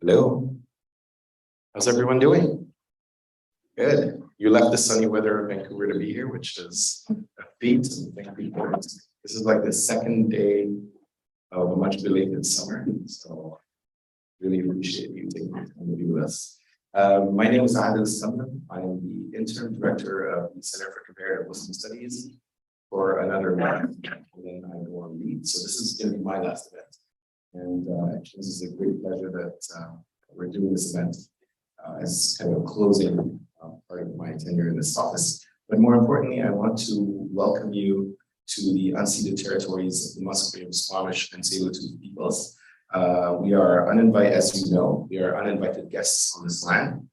Hello. How's everyone doing? Good. You left the sunny weather of Vancouver to be here, which is a feat. And thank you for it. This is like the second day of a much belated summer. So really appreciate you taking the time to be with us. My name is Adil Samman. I'm the interim director of the Center for Comparative Muslim Studies for another month, and then I go on leave. So this is going to be my last event. And this is a great pleasure that we're doing this event as kind of a closing part of my tenure in this office. But more importantly, I want to welcome you to the unceded territories of the Musqueam, Squamish, and Tsleil-Waututh peoples. We are uninvited, as you know, we are uninvited guests on this land.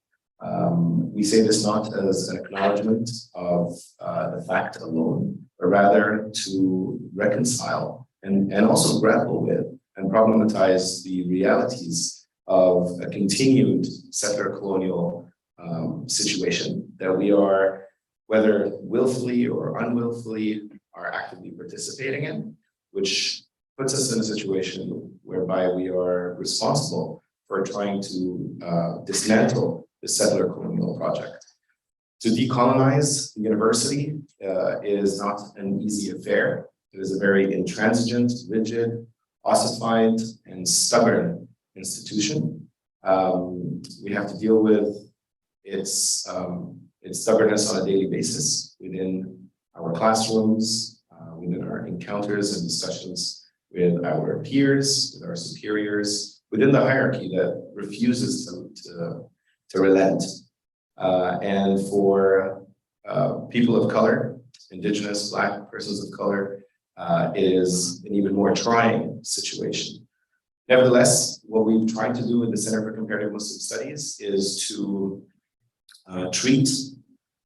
We say this not as an acknowledgement of the fact alone, but rather to reconcile and also grapple with and problematize the realities of a continued settler colonial situation that we are, whether willfully or unwillfully, are actively participating in, which puts us in a situation whereby we are responsible for trying to dismantle the settler colonial project. To decolonize the university is not an easy affair. It is a very intransigent, rigid, ossified, and stubborn institution. We have to deal with its stubbornness on a daily basis within our classrooms, within our encounters and discussions with our peers, with our superiors, within the hierarchy that refuses to relent. And for people of color, Indigenous, Black persons of color, it is an even more trying situation. Nevertheless, what we've tried to do with the Center for Comparative Muslim Studies is to treat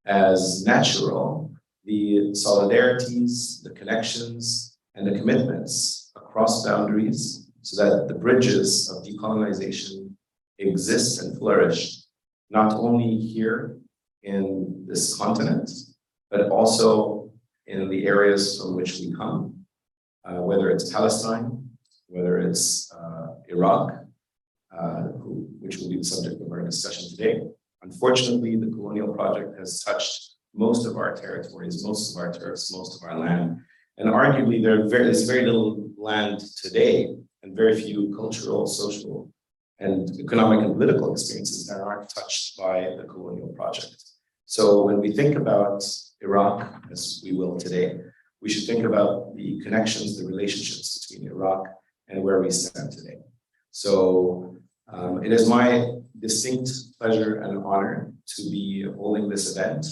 as natural the solidarities, the connections, and the commitments across boundaries so that the bridges of decolonization exist and flourish, not only here in this continent, but also in the areas from which we come, whether it's Palestine, whether it's Iraq, which will be the subject of our discussion today. Unfortunately, the colonial project has touched most of our territories, most of our turfs, most of our land. And arguably, there's very little land today and very few cultural, social, and economic and political experiences that aren't touched by the colonial project. So when we think about Iraq, as we will today, we should think about the connections, the relationships between Iraq and where we stand today. So it is my distinct pleasure and honor to be holding this event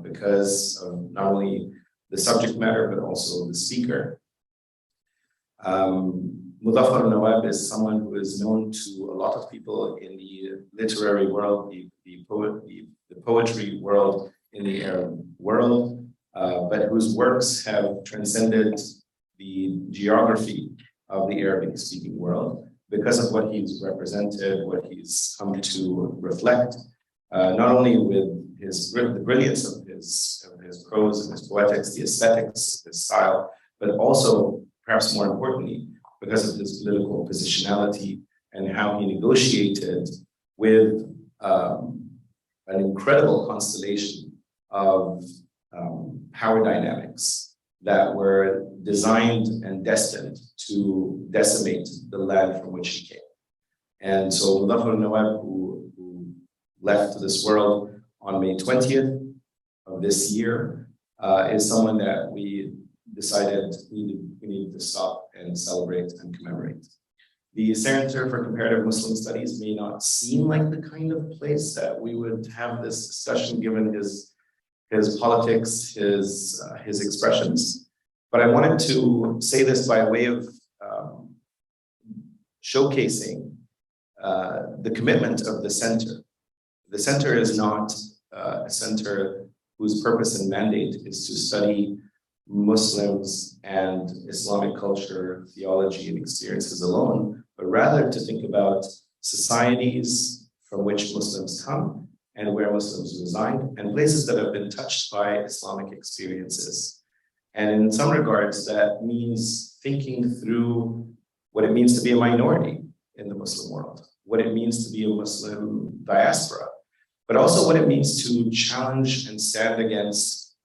because of not only the subject matter, but also the speaker. Muthafar an-Nawwab is someone who is known to a lot of people in the literary world, the poetry world, in the Arab world, but whose works have transcended the geography of the Arabic-speaking world because of what he's represented, what he's come to reflect, not only with the brilliance of his prose and his poetics, the aesthetics of his style, but also, perhaps more importantly, because of his political positionality and how he negotiated with an incredible constellation of power dynamics that were designed and destined to decimate the land from which he came. And so Muthafar an-Nawwab, who left this world on May 20th of this year, is someone that we decided we needed to stop and celebrate and commemorate. The Center for Comparative Muslim Studies may not seem like the kind of place that we would have this discussion given his politics, his expressions. But I wanted to say this by way of showcasing the commitment of the center. The center is not a center whose purpose and mandate is to study Muslims and Islamic culture, theology, and experiences alone, but rather to think about societies from which Muslims come and where Muslims reside, and places that have been touched by Islamic experiences. And in some regards, that means thinking through what it means to be a minority in the Muslim world, what it means to be a Muslim diaspora, but also what it means to challenge and stand against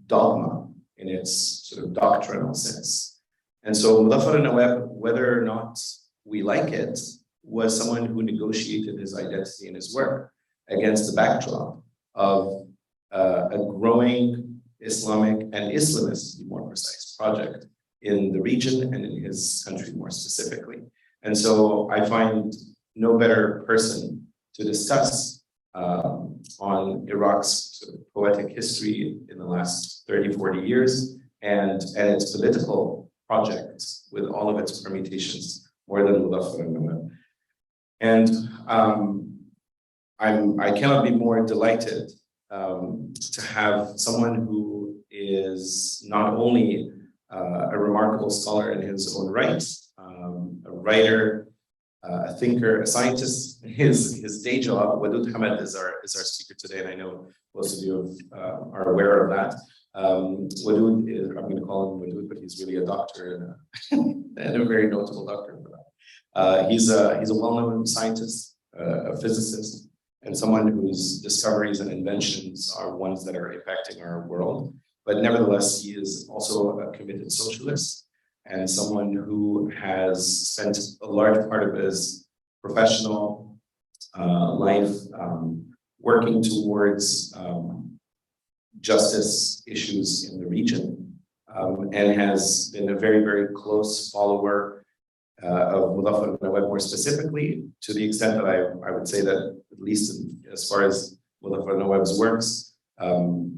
dogma in its sort of doctrinal sense. And so Muthafar an-Nawwab, whether or not we like it, was someone who negotiated his identity and his work against the backdrop of a growing Islamic and Islamist, to be more precise, project in the region and in his country more specifically. And so I find no better person to discuss on Iraq's sort of poetic history in the last 30, 40 years and its political projects with all of its permutations more than Muthafar an-Nawwab. And I cannot be more delighted to have someone who is not only a remarkable scholar in his own right, a writer, a thinker, a scientist. His day job, Wadud Hamad is our speaker today, and I know most of you are aware of that. Wadud is, I'm going to call him Wadud, but he's really a doctor and a very notable doctor for that. He's a well-known scientist, a physicist, and someone whose discoveries and inventions are ones that are impacting our world. But nevertheless, he is also a committed socialist and someone who has spent a large part of his professional life working towards justice issues in the region, and has been a very, very close follower of Muthafar an-Nawwab more specifically, to the extent that I would say that, at least as far as Muthafar an-Nawwab's works,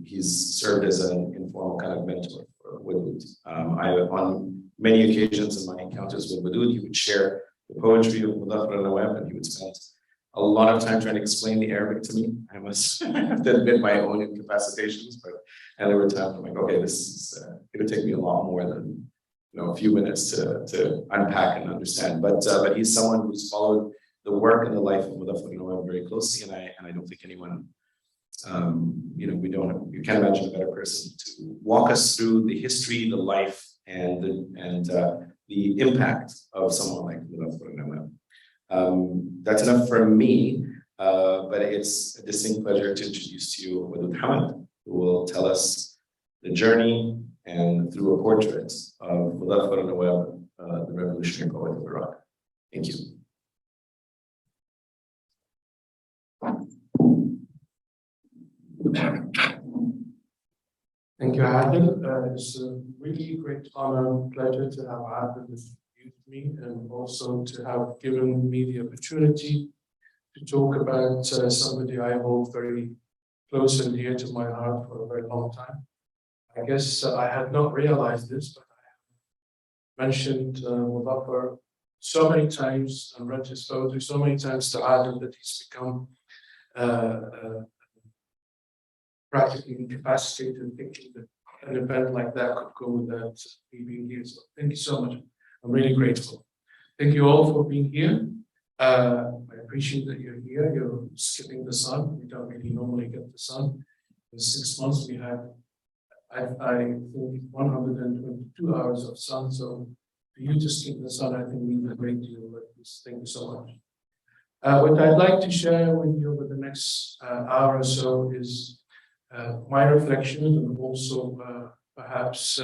he's served as an informal kind of mentor for Wadud. On many occasions in my encounters with Wadud, he would share the poetry of Muthafar an-Nawwab, and he would spend a lot of time trying to explain the Arabic to me. I must have to admit my own incapacitations, and there were times I'm like, okay, this is it would take me a lot more than a few minutes to unpack and understand. But he's someone who's followed the work and the life of Muthafar an-Nawwab very closely, and I don't think anyone, you can't imagine a better person to walk us through the history, the life, and the impact of someone like Muthafar an-Nawwab. That's enough for me, but it's a distinct pleasure to introduce to you Wadud Hamad, who will tell us the journey and through a portrait of Muthafar an-Nawwab, the revolutionary poet of Iraq. Thank you. Thank you, Adil. It's a really great honor and pleasure to have Adil with me, and also to have given me the opportunity to talk about somebody I hold very close and dear to my heart for a very long time. I guess I had not realized this, but I have mentioned Muthafar so many times and read his poetry so many times to Adil that he's become practically incapacitated in thinking that an event like that could go without me being here. So thank you so much. I'm really grateful. Thank you all for being here. I appreciate that you're here. You're skipping the sun. We don't really normally get the sun. In 6 months, we had, I think, 122 hours of sun. So for you to skip the sun, I think means a great deal. Thank you so much. What I'd like to share with you over the next hour or so is my reflections, and also perhaps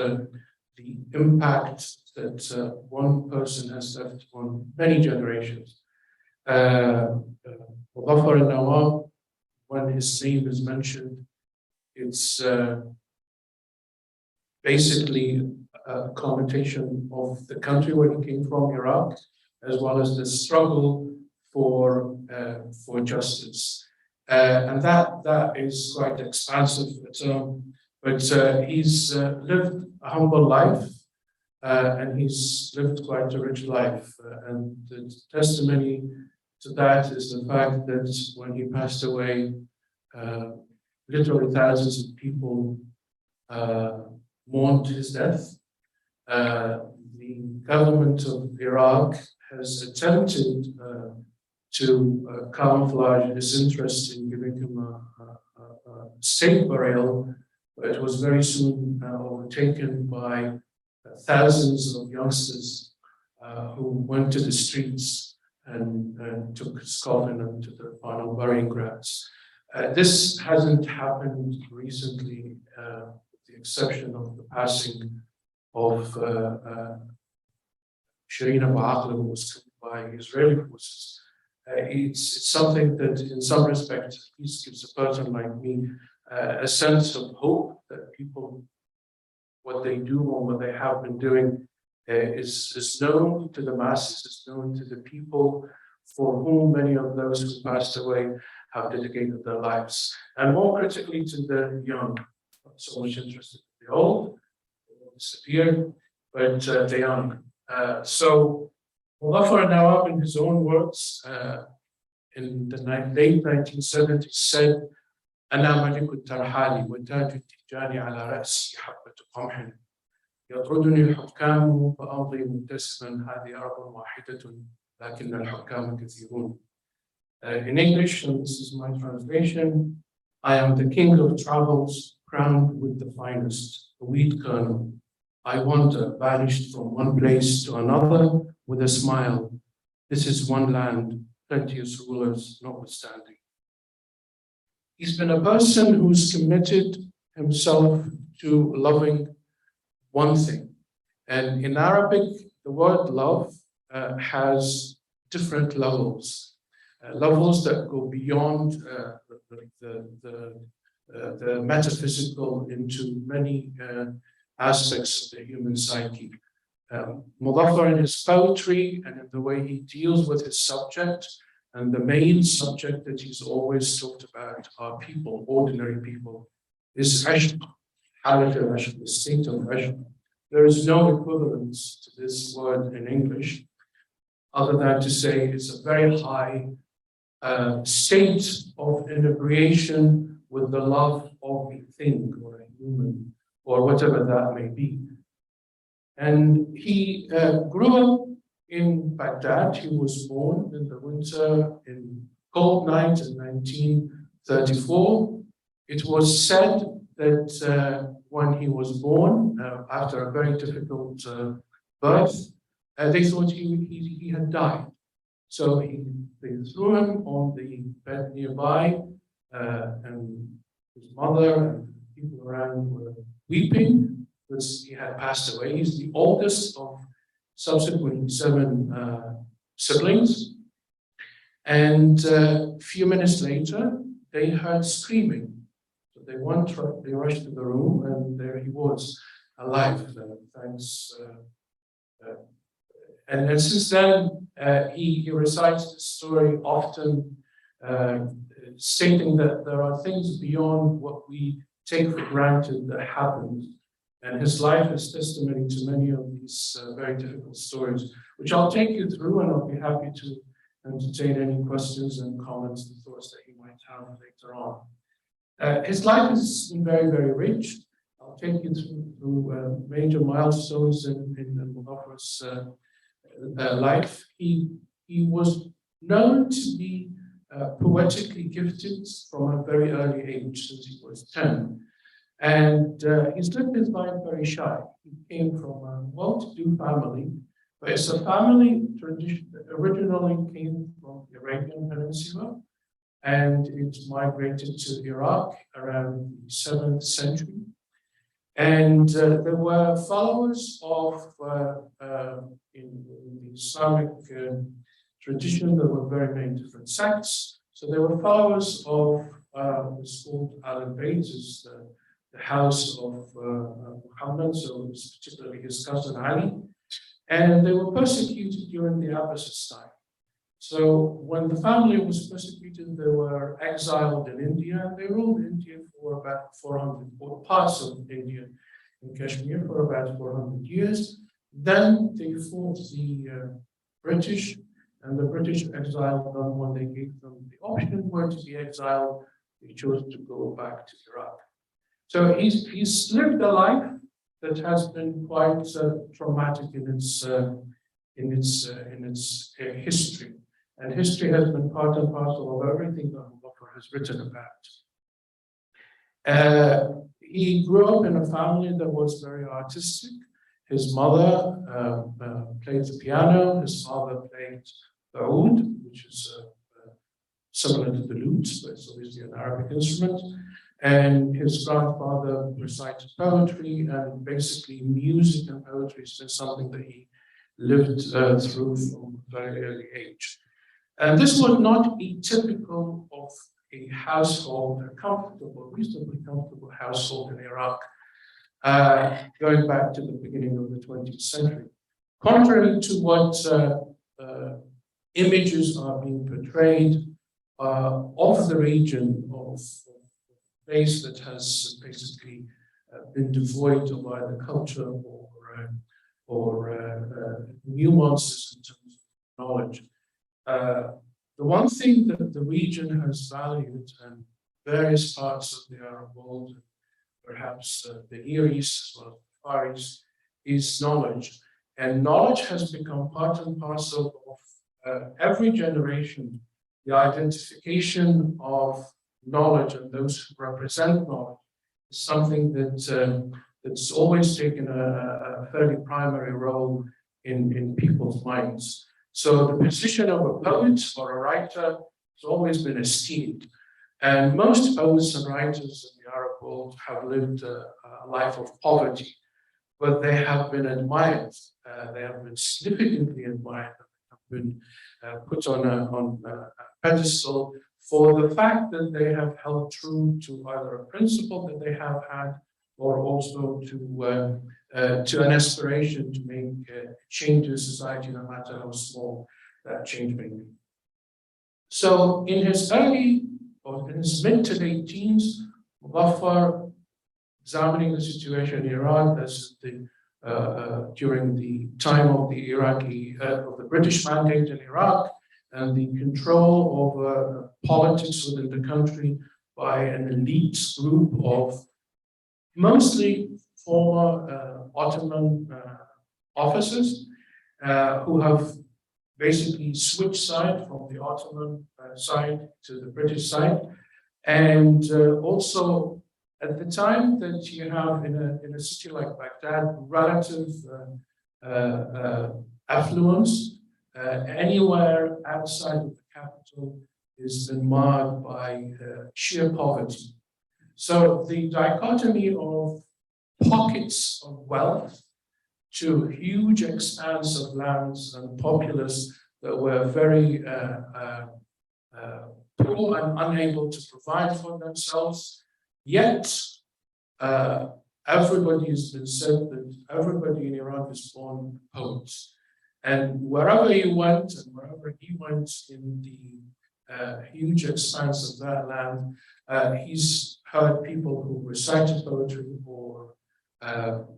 the impact that one person has left on many generations. Muthafar an-Nawwab, when his name is mentioned, it's basically a connotation of the country where he came from, Iraq, as well as the struggle for justice. And that is quite expansive. But he's lived a humble life, and he's lived quite a rich life. And the testimony to that is the fact that when he passed away, literally thousands of people mourned his death. The government of Iraq has attempted to camouflage its interest in giving him a state burial, but it was very soon overtaken by thousands of youngsters who went to the streets and took his coffin into the final burying grounds. This hasn't happened recently, with the exception of the passing of Shireen Abu Akleh, who was killed by Israeli forces. It's something that, in some respects, at least gives a person like me a sense of hope that people, what they do or what they have been doing, is known to the masses, is known to the people for whom many of those who passed away have dedicated their lives. And more critically, to the young, not so much interested in the old, they will disappear, but the young. So Muthafar an-Nawwab, in his own words, in the late 1970s, said, أنا ملك الترحال وتاج التيجان على رأسي حبة قمح يطردني الحكام فأمضي مبتسما هذه أرض واحدة لكن الحكام كثيرون. In English, and this is my translation, I am the king of travels, crowned with the finest, a wheat kernel. I wander, banished from one place to another with a smile. This is one land, plenteous rulers notwithstanding. He's been a person who's committed himself to loving one thing. And in Arabic, the word love has different levels. Levels that go beyond the metaphysical into many aspects of the human psyche. Muthafar, in his poetry and in the way he deals with his subject, and the main subject that he's always talked about are people, ordinary people, is ishq, halat al-ishq, the state of ishq. There is no equivalence to this word in English, other than to say it's a very high state of inebriation with the love of a thing or a human or whatever that may be. And he grew up in Baghdad. He was born in the winter, in cold night in 1934. It was said that when he was born, after a very difficult birth, they thought he had died. So they threw him on the bed nearby, and his mother and people around were weeping because he had passed away. He's the oldest of subsequently 7 siblings. And a few minutes later, they heard screaming. So they rushed to the room, and there he was, alive, thanks. And since then, he recites this story often, stating that there are things beyond what we take for granted that happened. And his life is testimony to many of these very difficult stories, which I'll take you through, and I'll be happy to entertain any questions and comments and thoughts that you might have later on. His life has been very, very rich. I'll take you through major milestones in Muthafar's life. He was known to be poetically gifted from a very early age, since he was 10. And he's lived his life very shy. He came from a well-to-do family, but it's a family tradition that originally came from the Arabian Peninsula, and it migrated to Iraq around the 7th century. And there were followers of, in the Islamic tradition, there were very many different sects. So they were followers of what's called Al-Bayt, the house of Muhammad, so it's particularly his cousin Ali. And they were persecuted during the Abbasid time. So when the family was persecuted, they were exiled in India, and they ruled India for about 400, or parts of India in Kashmir for about 400 years. Then they fought the British, and the British exiled them. When they gave them the option where to be exiled, they chose to go back to Iraq. So he's lived a life that has been quite traumatic in its history, and history has been part and parcel of everything that Muthafar has written about. He grew up in a family that was very artistic. His mother played the piano, his father played the oud, which is similar to the lute, but it's obviously an Arabic instrument. And his grandfather recited poetry, and basically music and poetry has been something that he lived through from a very early age. And this was not atypical of a household, a comfortable, reasonably comfortable household in Iraq, going back to the beginning of the 20th century. Contrary to what images are being portrayed of the region, of a place that has basically been devoid of either culture or nuances in terms of knowledge. The one thing that the region has valued, and various parts of the Arab world, perhaps the Near East as well as the Far East, is knowledge. And knowledge has become part and parcel of every generation. The identification of knowledge and those who represent knowledge is something that's always taken a fairly primary role in people's minds. So the position of a poet or a writer has always been esteemed. And most poets and writers in the Arab world have lived a life of poverty, but they have been admired. They have been significantly admired. They have been put on a pedestal for the fact that they have held true to either a principle that they have had, or also to an aspiration to make change in society, no matter how small that change may be. So in his mid to late teens, Muthafar, examining the situation in Iran as during the time of the of the British mandate in Iraq, and the control over politics within the country by an elite group of mostly former Ottoman officers who have basically switched side from the Ottoman side to the British side. And also at the time that you have in a city like Baghdad, relative affluence, anywhere outside of the capital is been marred by sheer poverty. So the dichotomy of pockets of wealth to huge expanse of lands and populace that were very poor and unable to provide for themselves, yet everybody has been said that everybody in Iraq is born poets. And wherever you went and wherever he went in the huge expanse of that land, he's heard people who recited poetry or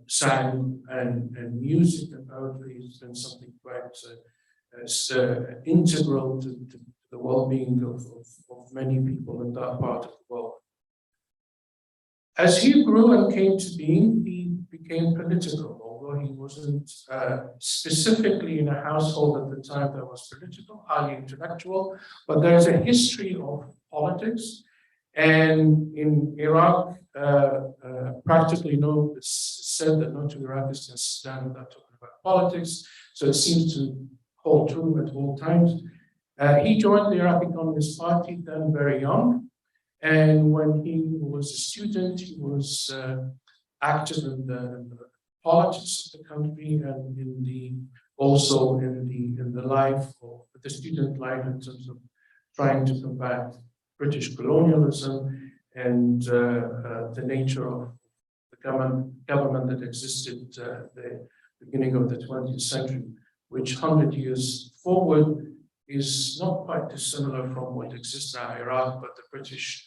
sang, and music and poetry has been something quite integral to the well-being of many people in that part of the world. As he grew and came to being, he became political, although he wasn't specifically in a household at the time that was political, highly intellectual, but there's a history of politics. And in Iraq, practically it's said that no two Iraqis can stand without talking about politics, so it seems to hold true at all times. He joined the Iraqi Communist Party then very young, and when he was a student, he was active in the politics of the country and also in the life of the student life in terms of trying to combat British colonialism and the nature of the government that existed at the beginning of the 20th century, which 100 years forward is not quite dissimilar from what exists now in Iraq, but the British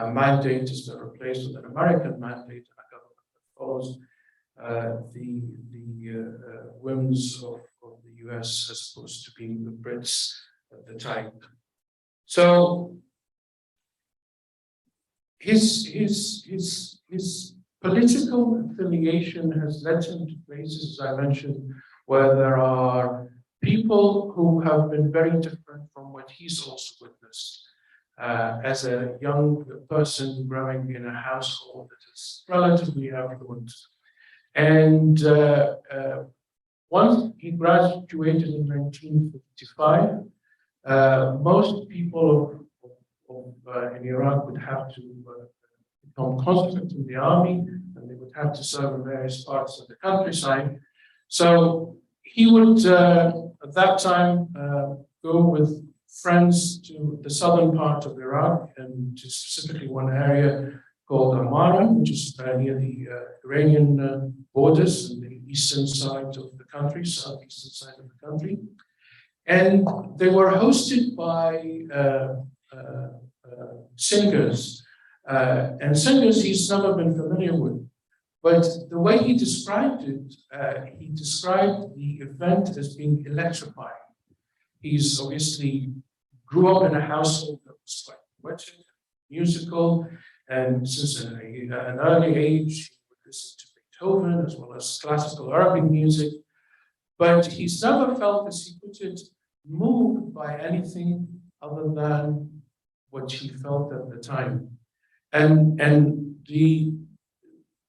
mandate has been replaced with an American mandate, and a government that follows the whims of the US as opposed to being the Brits at the time. So his political affiliation has led him to places, as I mentioned, where there are people who have been very different from what he's also witnessed as a young person growing in a household that is relatively affluent. And once he graduated in 1955, most people in Iraq would have to become conscript in the army, and they would have to serve in various parts of the countryside. So he would, at that time, go with friends to the southern part of Iraq, and to specifically one area called Oman, which is near the Iranian borders on the eastern side of the country, southeastern side of the country. And they were hosted by singers. And singers he's never been familiar with. But the way he described it, he described the event as being electrifying. He's obviously grew up in a household that was quite poetic, musical, and since an early age, he would listen to Beethoven as well as classical Arabic music. But he's never felt, as he put it, moved by anything other than what he felt at the time. And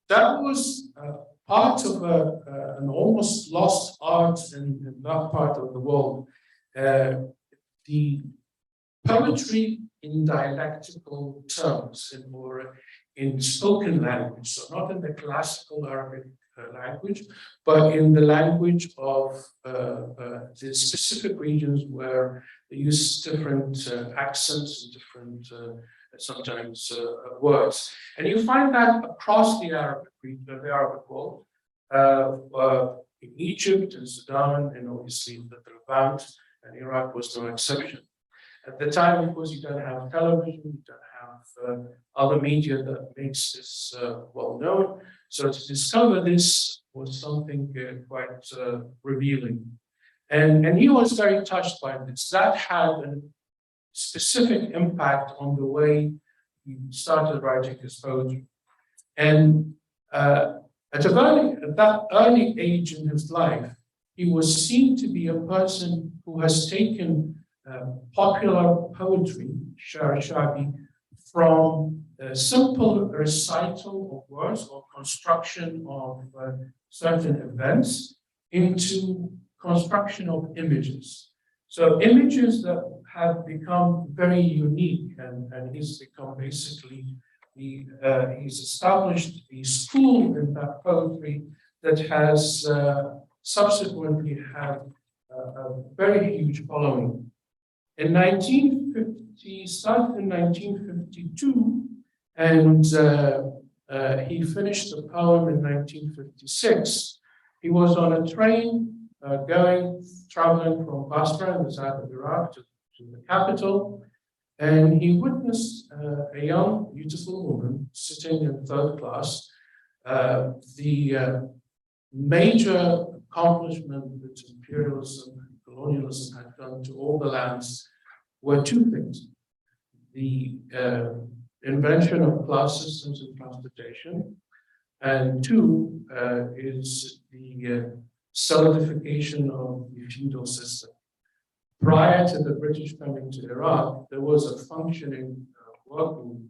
that was part of an almost lost art in that part of the world. The poetry in dialectical terms, or in spoken language, so not in the classical Arabic language, but in the language of the specific regions where they use different accents and different sometimes words. And you find that across the Arabic world, in Egypt and Sudan, and obviously the Levant, and Iraq was no exception. At the time, of course, you don't have television, you don't have other media that makes this well known. So to discover this was something quite revealing. And he was very touched by this. That had a specific impact on the way he started writing his poetry. And at that early age in his life, he was seen to be a person who has taken popular poetry, Shabi, from a simple recital of words or construction of certain events into construction of images. So images that have become very unique, and he's become basically he's established a school in that poetry that has subsequently had a very huge following. In 1950, started in 1952, and he finished the poem in 1956. He was on a train traveling from Basra in the south of Iraq to the capital, and he witnessed a young, beautiful woman sitting in third class. The major accomplishment that imperialism and colonialism had done to all the lands were two things: the invention of class systems in transportation, and two is the solidification of the feudal system. Prior to the British coming to Iraq, there was a functioning working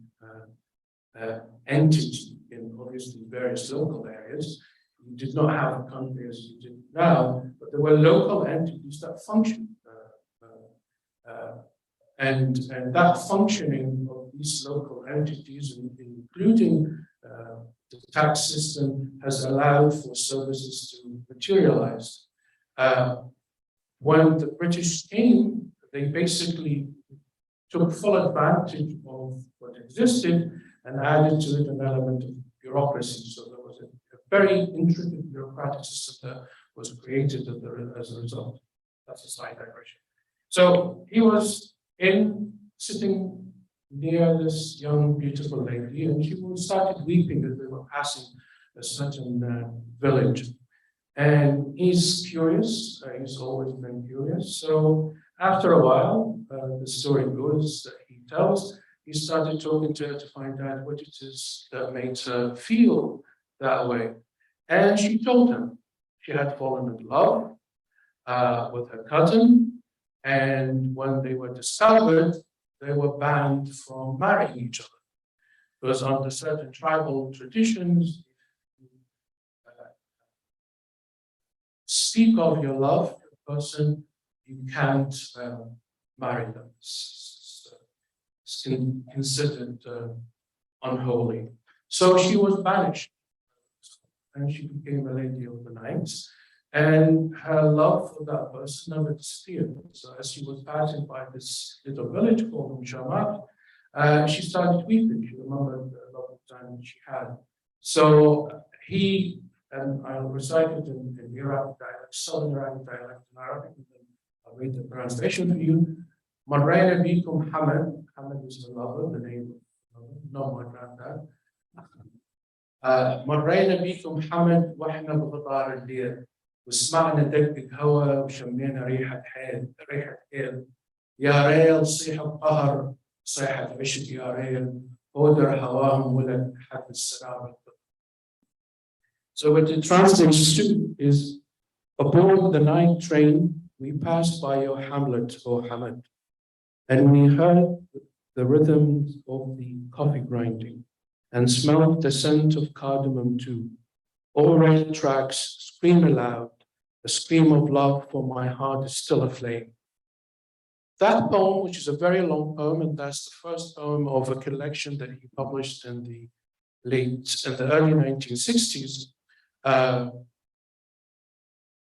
entity in obviously various local areas. You did not have a country as you do now, but there were local entities that functioned. And that functioning of these local entities, including the tax system, has allowed for services to materialize. When the British came, they basically took full advantage of what existed and added to it an element of bureaucracy. So there was a very intricate bureaucratic system that was created as a result. That's a slight digression. So he was sitting near this young, beautiful lady, and she started weeping as they were passing a certain village. And he's curious, he's always been curious. So after a while, the story goes that he tells, he started talking to her to find out what it is that made her feel that way. And she told him she had fallen in love with her cousin, and when they were discovered, they were banned from marrying each other. Because under certain tribal traditions, speak of your love for the person, you can't marry them. It's considered unholy. So she was banished, and she became a lady of the night. And her love for that person never disappeared. So as she was passing by this little village called Shamat, she started weeping. She remembered a lot of time she had. So he, and I'll recite it in Iraqi dialect, Southern Iraqi dialect in Arabic, and then I'll read the translation for you. Marrayna bikum Hamad. Hamad is the lover, the name of no, my granddad. مرينا بيكم حمد واحنا بغطار الليل وسمعنا دقدق هوا وشمينا ريحة حيل يا ريل صيحة قهر صيحة عشق يا ريل هودر هواهم ولد حد السراب. So what the translation is, aboard the night train we passed by your hamlet, O Hamad, and we heard the rhythms of the coffee grinding and smelled the scent of cardamom too. All rail tracks scream aloud, a scream of love, for my heart is still aflame. That poem, which is a very long poem, and that's the first poem of a collection that he published in the early 1960s.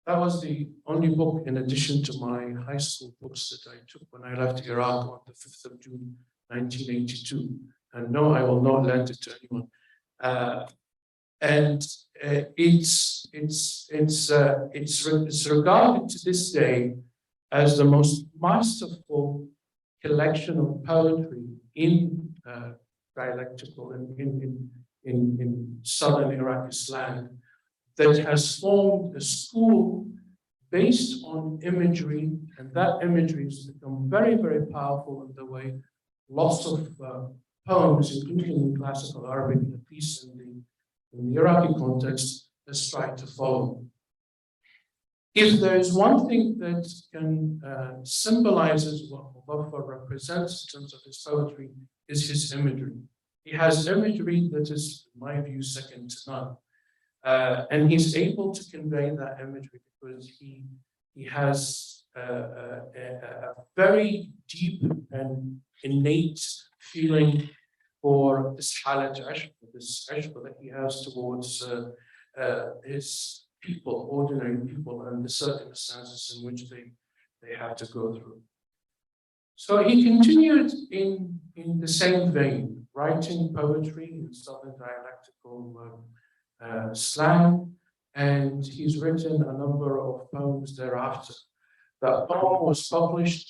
That was the only book, in addition to my high school books, that I took when I left Iraq on the 5th of June, 1982. And no, I will not lend it to anyone. It's regarded to this day as the most masterful collection of poetry in dialectical in southern Iraqi slang that has formed a school based on imagery, and that imagery has become very, very powerful in the way lots of poems, including in classical Arabic, at least in the Iraqi context, has tried to follow. If there is one thing that can symbolizes what Muthafar represents in terms of his poetry, is his imagery. He has imagery that is, in my view, second to none. And he's able to convey that imagery because he has a very deep and innate feeling for this halat ashq, this ashq that he has towards his people, ordinary people, and the circumstances in which they have to go through. So he continued in the same vein, writing poetry in southern dialectical slang, and he's written a number of poems thereafter. That poem was published,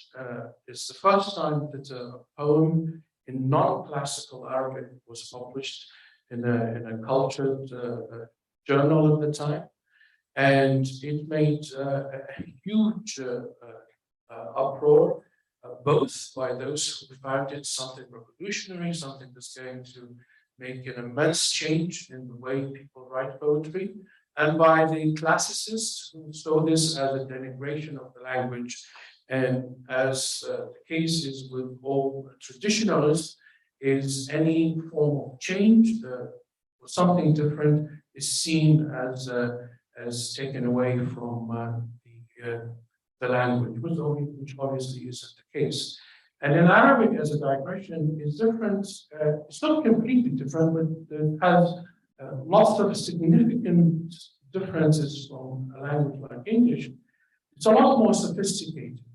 it's the first time that a poem in non-classical Arabic was published in a cultured journal at the time. And it made a huge uproar, both by those who found it something revolutionary, something that's going to make an immense change in the way people write poetry, and by the classicists who saw this as a denigration of the language. And as the case is with all traditionalists, is any form of change or something different is seen as taken away from the language, which obviously isn't the case. And in Arabic, as a digression, is different. It's not completely different, but it has lots of significant differences from a language like English. It's a lot more sophisticated,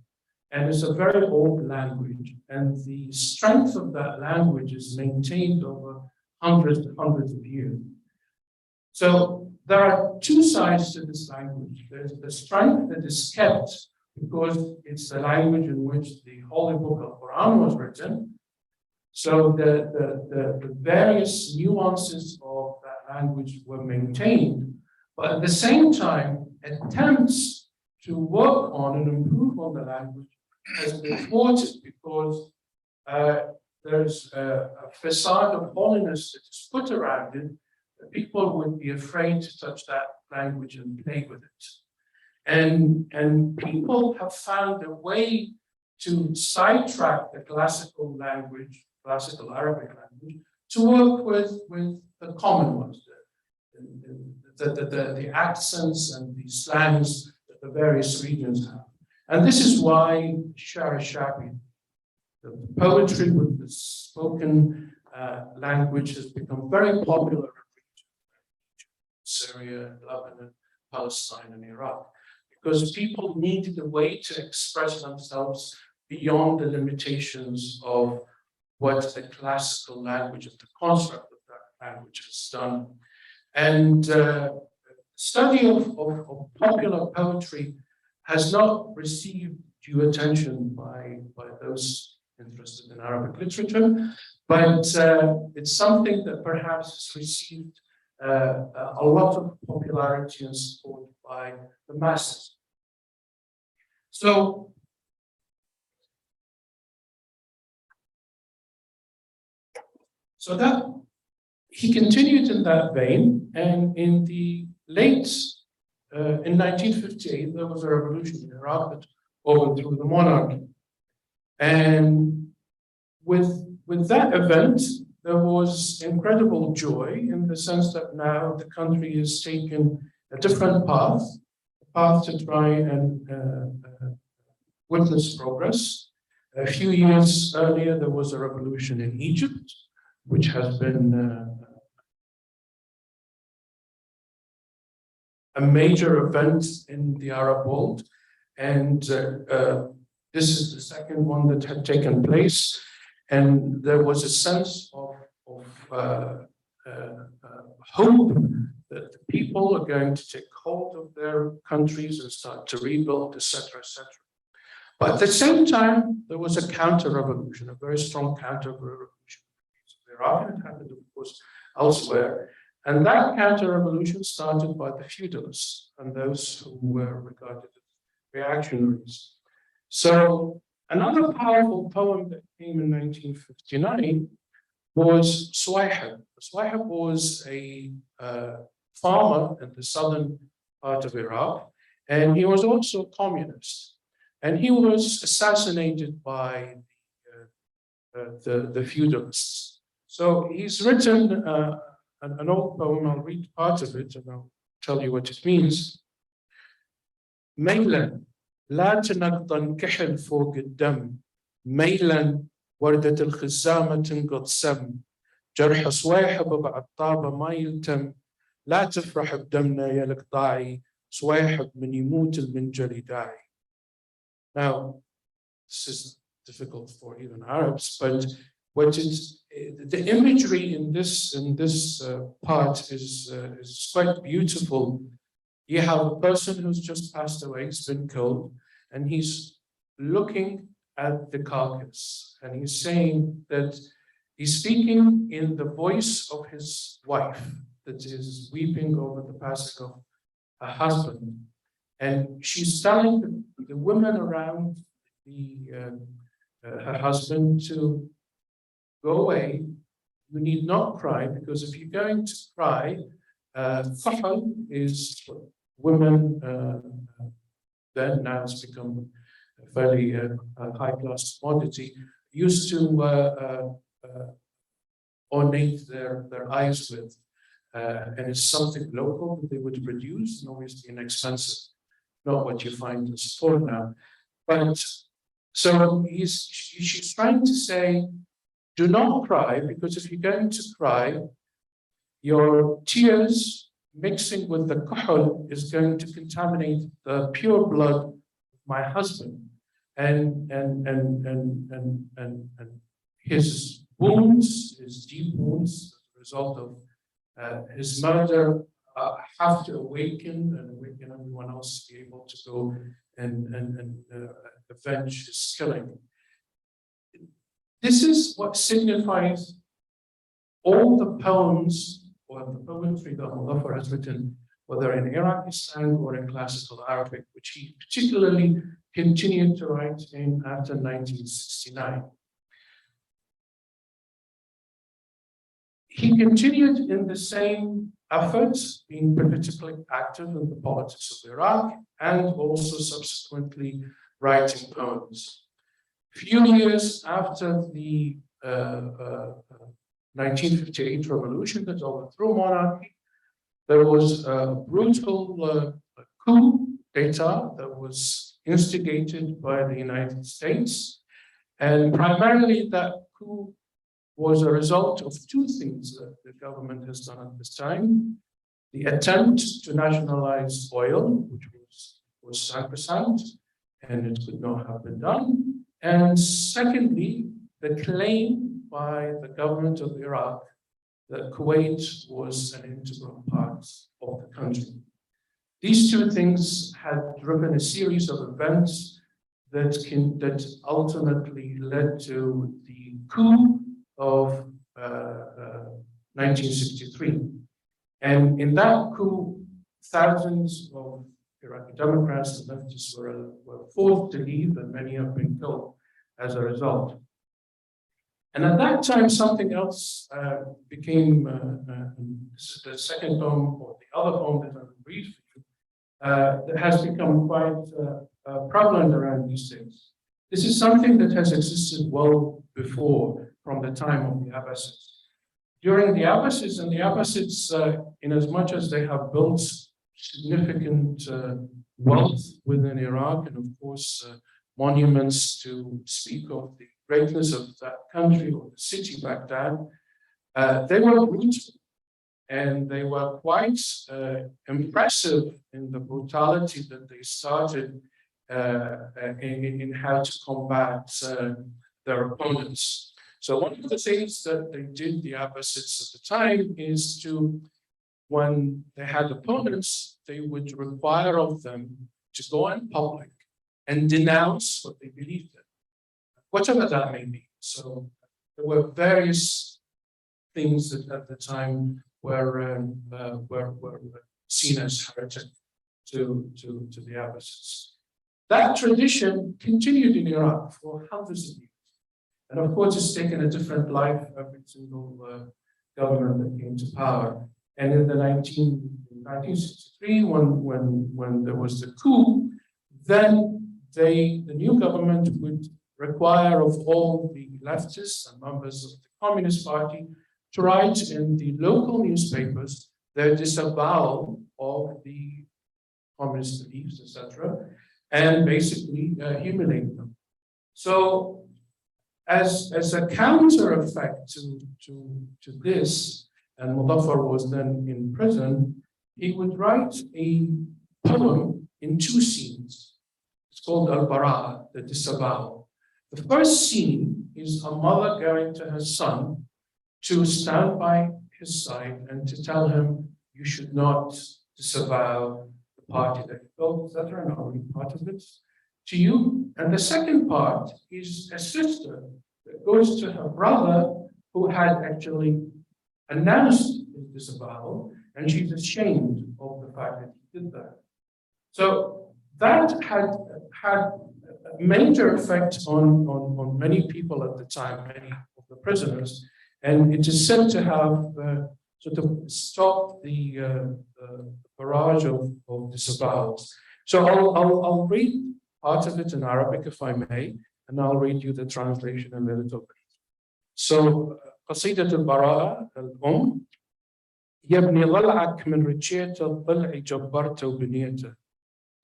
and it's a very old language. And the strength of that language is maintained over hundreds of years. So there are two sides to this language. There's the strength that is kept because it's the language in which the Holy Book of Quran was written. So the various nuances of that language were maintained, but at the same time, attempts to work on and improve on the language has been thwarted because there's a facade of holiness that is put around it. People would be afraid to touch that language and play with it. And people have found a way to sidetrack the classical language, classical Arabic language, to work with the common ones, the accents and the slangs that the various regions have. And this is why Shar Shabi, the poetry with the spoken language, has become very popular in regions, Syria, Lebanon, Palestine, and Iraq, because people needed a way to express themselves beyond the limitations of what the classical language, of the construct of that language has done. And study of popular poetry has not received due attention by those interested in Arabic literature, but it's something that perhaps has received a lot of popularity and support by the masses. So that he continued in that vein, and in the late in 1958 there was a revolution in Iraq that overthrew the monarchy, and with that event there was incredible joy in the sense that now the country has taken a different path, a path to try and witness progress. A few years earlier there was a revolution in Egypt, which has been a major event in the Arab world. And this is the second one that had taken place. And there was a sense of hope that the people are going to take hold of their countries and start to rebuild, etc., etc. But at the same time, there was a counter-revolution, a very strong counter-revolution. Iraq, and it happened, of course, elsewhere. And that counter-revolution started by the feudalists and those who were regarded as reactionaries. So another powerful poem that came in 1959 was Suwaihab. Suwaihab was a farmer in the southern part of Iraq, and he was also a communist. And he was assassinated by the feudalists. So he's written an old poem. I'll read part of it and I'll tell you what it means. ميلا لا تنقضن كحل فوق الدم، ميلا وردة الخزامة تنقض سم، جرح صويحب بعد طابة ما يلتم، لا تفرح بدمنا يا القطاعي، صويحب من يموت المنجلي داعي. Now, this is difficult for even Arabs, but what is the imagery in this part is quite beautiful. You have a person who's just passed away, he's been killed, and he's looking at the carcass, and he's saying that he's speaking in the voice of his wife that is weeping over the passing of her husband, and she's telling the women around her husband to go away. You need not cry, because if you're going to cry, fahl is women, then now it's become a very high-class commodity, used to ornate their eyes with, and it's something local that they would produce, and obviously inexpensive, not what you find in store now. But so she's trying to say, do not cry, because if you're going to cry, your tears mixing with the kuhl is going to contaminate the pure blood of my husband, and his wounds, his deep wounds as a result of his murder have to awaken everyone else to be able to go and avenge his killing. This is what signifies all the poems or the poetry that Muthafar has written, whether in Iraqi slang or in classical Arabic, which he particularly continued to write in after 1969. He continued in the same efforts, being politically active in the politics of Iraq, and also subsequently writing poems. Few years after the 1958 revolution that overthrew monarchy, there was a brutal coup data that was instigated by the United States. And primarily that coup was a result of two things that the government has done at this time. The attempt to nationalize oil, which was sacrosanct, and it could not have been done. And secondly, the claim by the government of Iraq that Kuwait was an integral part of the country. These two things had driven a series of events that ultimately led to the coup of 1963. And in that coup, thousands of Iraqi Democrats and leftists were forced to leave, and many have been killed as a result. And at that time, something else became, this is the second poem, or the other poem that I will read for you, that has become quite prevalent around these days. This is something that has existed well before, from the time of the Abbasids. During the Abbasids, and the Abbasids, in as much as they have built significant wealth within Iraq, and of course, monuments to speak of the greatness of that country or the city Baghdad, they were brutal, and they were quite impressive in the brutality that they started in how to combat their opponents. So one of the things that they did, the Abbasids at the time, is to, when they had opponents, they would require of them to go in public and denounce what they believed in, whatever that may be. So there were various things that at the time were seen as heretic to the Abbasids. That tradition continued in Iraq for hundreds of years. And of course, it's taken a different life every single government that came to power. And in 1963, when there was the coup, then the new government would require of all the leftists and members of the Communist Party to write in the local newspapers their disavowal of the communist beliefs, etc., and basically humiliate them. So, as a counter effect to this, and Muthafar was then in prison, he would write a poem in two scenes. It's called Al-Bara, the disavowal. The first scene is a mother going to her son to stand by his side and to tell him, you should not disavow the party that you built, etc., and I'll read part of it to you. And the second part is a sister that goes to her brother who had actually announced his disavowal, and she's ashamed of the fact that he did that. So that had a major effect on many people at the time, many of the prisoners, and it is said to have sort of stopped the barrage of disavowals. So I'll read part of it in Arabic, if I may, and I'll read you the translation a little bit. So, قصيدة البراءة الأم. يا ابني ضلعك من رجيته الضلع جبرته وبنيته.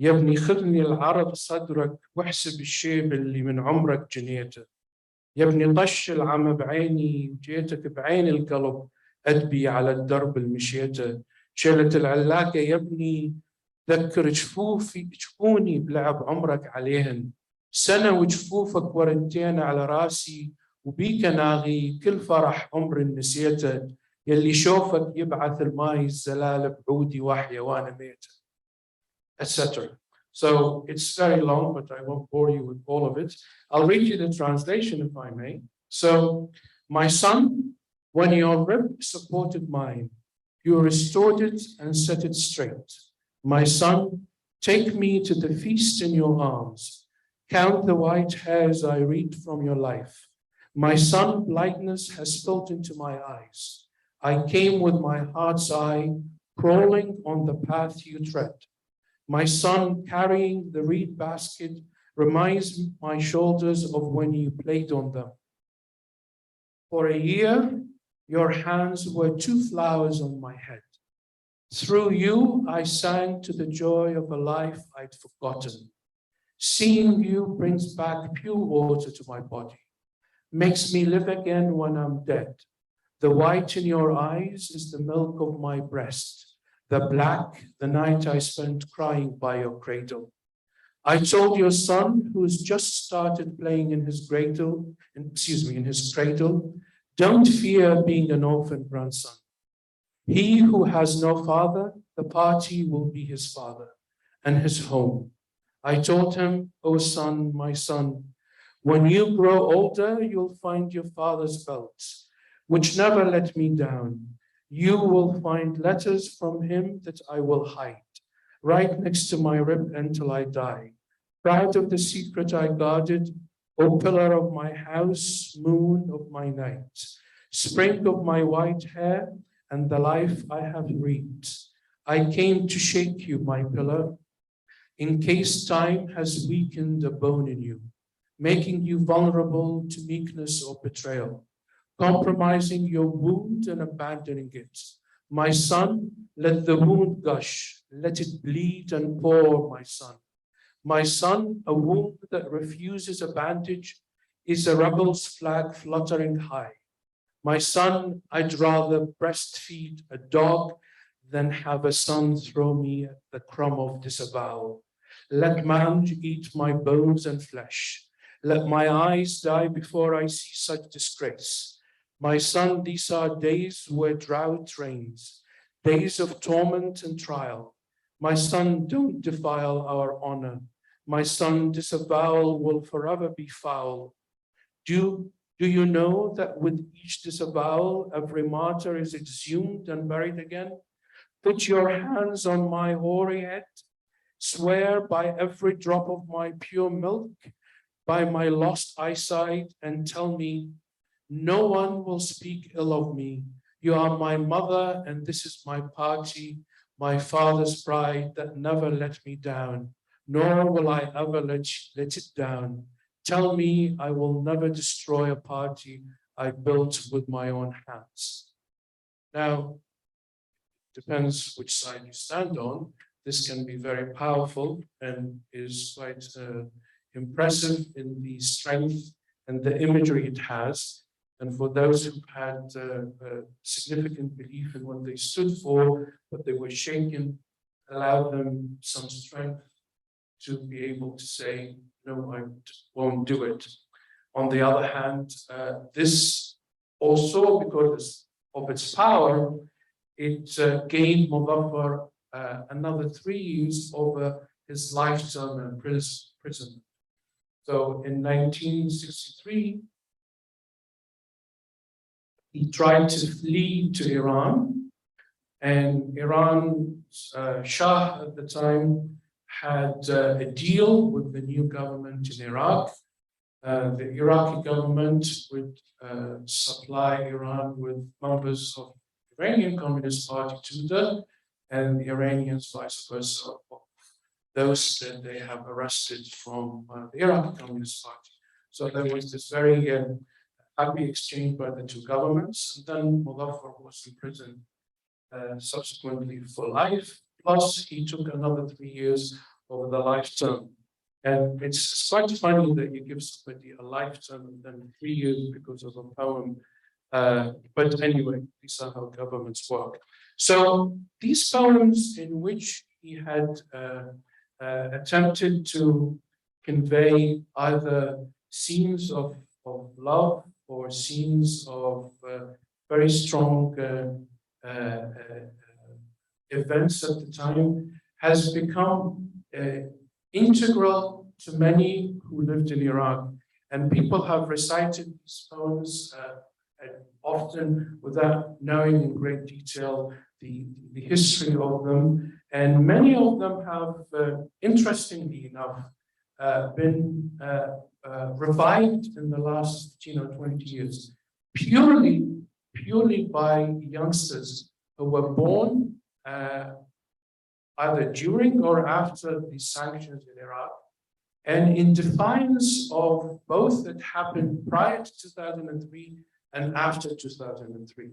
يا ابني خذني العرض صدرك واحسب الشيب اللي من عمرك جنيته. يا ابني طش العمى بعيني وجيتك بعين القلب أدبي على الدرب المشيته. شيلة العلاقة يا ابني ذكر جفوني بلعب عمرك عليهن. سنة وجفوفك ورنتين على راسي وبيك ناغي كل فرح عمر نسيته. يلي شوفك يبعث الماي الزلال بعودي وحية وانا ميته. Etc. So it's very long, but I won't bore you with all of it. I'll read you the translation, if I may. So, my son, when your rib supported mine, you restored it and set it straight. My son, take me to the feast in your arms. Count the white hairs I read from your life. My son, blindness has spilt into my eyes. I came with my heart's eye, crawling on the path you tread. My son, carrying the reed basket, reminds my shoulders of when you played on them. For a year, your hands were two flowers on my head. Through you, I sang to the joy of a life I'd forgotten. Seeing you brings back pure water to my body, makes me live again when I'm dead. The white in your eyes is the milk of my breast, the black, the night I spent crying by your cradle. I told your son, who's just started playing in his cradle, don't fear being an orphan grandson. He who has no father, the party will be his father and his home. I told him, O son, my son, when you grow older, you'll find your father's belts, which never let me down. You will find letters from him that I will hide, right next to my rib until I die. Proud of the secret I guarded, O pillar of my house, moon of my night, spring of my white hair, and the life I have reaped. I came to shake you, my pillar, in case time has weakened a bone in you, making you vulnerable to meekness or betrayal, compromising your wound and abandoning it. My son, let the wound gush, let it bleed and pour, my son. My son, a wound that refuses a bandage is a rebel's flag fluttering high. My son, I'd rather breastfeed a dog than have a son throw me the crumb of disavowal. Let man eat my bones and flesh. Let my eyes die before I see such disgrace. My son, these are days where drought reigns, days of torment and trial. My son, don't defile our honor. My son, disavowal will forever be foul. Do you know that with each disavowal, every martyr is exhumed and buried again? Put your hands on my hoary head. Swear by every drop of my pure milk, by my lost eyesight, and tell me, no one will speak ill of me. You are my mother, and this is my party, my father's pride that never let me down, nor will I ever let it down. Tell me I will never destroy a party I built with my own hands. Now, depends which side you stand on. This can be very powerful and is quite impressive in the strength and the imagery it has. And for those who had a significant belief in what they stood for, but they were shaken, allowed them some strength to be able to say, no, I won't do it. On the other hand, this also, because of its power, it gained Muthafar another 3 years over his lifetime in prison. So in 1963, he tried to flee to Iran, and Iran's Shah at the time had a deal with the new government in Iraq. The Iraqi government would supply Iran with members of the Iraqi Communist Party to them, and the Iranians vice versa, those that they have arrested from the Iraqi Communist Party. So there was this very happy exchange by the two governments, and then Muthafar was imprisoned subsequently for life, plus he took another 3 years over the life term. And it's quite funny that you give somebody a life term and then 3 years because of a poem. But anyway, these are how governments work. So these poems in which he had attempted to convey either scenes of love or scenes of very strong events at the time has become integral to many who lived in Iraq. And people have recited these poems often without knowing in great detail the history of them. And many of them have, interestingly enough, been revived in the last 15 or 20 years, purely by youngsters who were born either during or after the sanctions in Iraq, and in defiance of both that happened prior to 2003 and after 2003.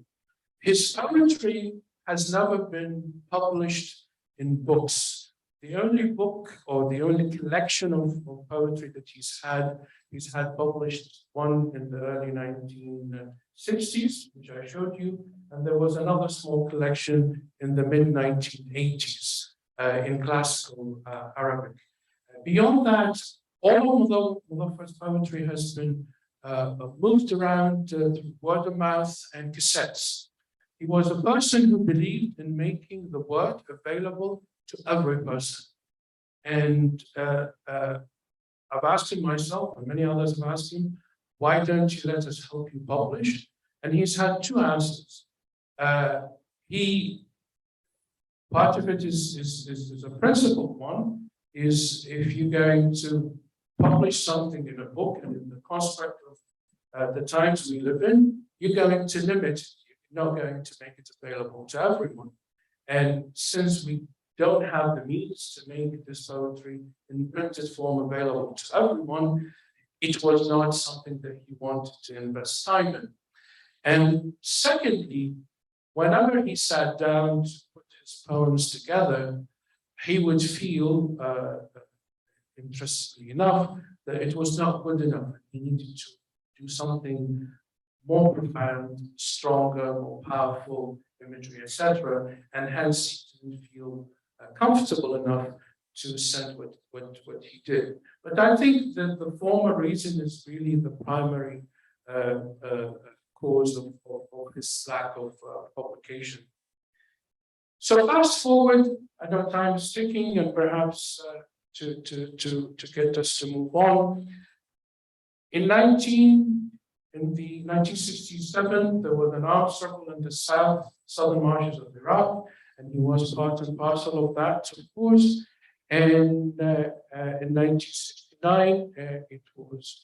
His poetry has never been published in books. The only book or the only collection of poetry that he's had published, one in the early 1960s, which I showed you, and there was another small collection in the mid-1980s in classical Arabic. Beyond that, all of Muthafar's poetry has been moved around through word of mouth and cassettes. He was a person who believed in making the word available to every person. And I've asked him myself, and many others have asked him, why don't you let us help you publish? And he's had two answers. Part of it is a principled one, is if you're going to publish something in a book and in the construct of the times we live in, you're going to limit it. You're not going to make it available to everyone. And since we don't have the means to make this poetry in printed form available to everyone, it was not something that he wanted to invest time in. And secondly, whenever he sat down to put his poems together, he would feel, interestingly enough, that it was not good enough. He needed to do something more profound, stronger, more powerful imagery, etc. And hence he didn't feel comfortable enough to send what he did. But I think that the former reason is really the primary cause of his lack of publication. So fast forward, I know time is ticking, and perhaps to get us to move on. In the 1967, there was an armed struggle in the southern marshes of Iraq, and he was part and parcel of that, of course. And in 1969, it was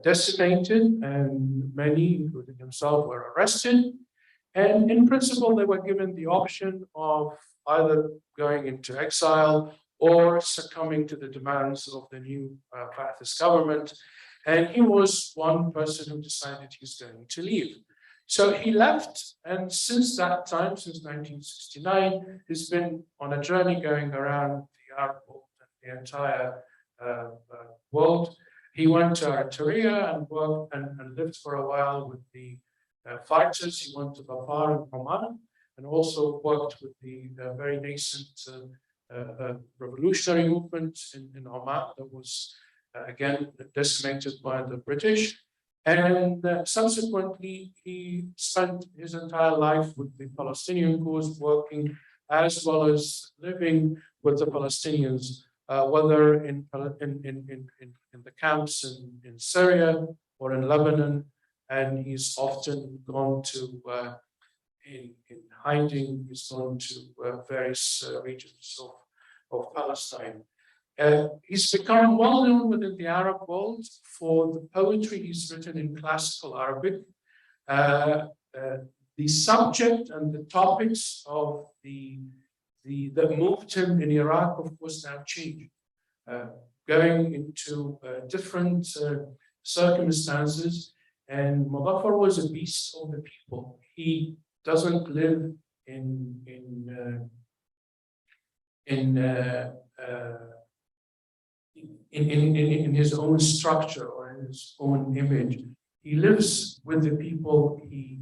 decimated, and many, including himself, were arrested. And in principle, they were given the option of either going into exile or succumbing to the demands of the new Ba'athist government. And he was one person who decided he's going to leave. So he left, and since that time, since 1969, he's been on a journey going around the Arab world and the entire world. He went to Eritrea and worked and lived for a while with the fighters. He went to Muthafar and Oman, and also worked with the very nascent revolutionary movement in Oman that was again decimated by the British. And subsequently, he spent his entire life with the Palestinian cause, working as well as living with the Palestinians, whether in the camps in Syria or in Lebanon. And he's often gone to, in hiding, he's gone to various regions of Palestine. He's become well known within the Arab world for the poetry he's written in classical Arabic. The subject and the topics of that moved him in Iraq, of course, now changed, going into different circumstances. And Muthafar was a beast of the people. He doesn't live in his own structure or in his own image. He lives with the people, he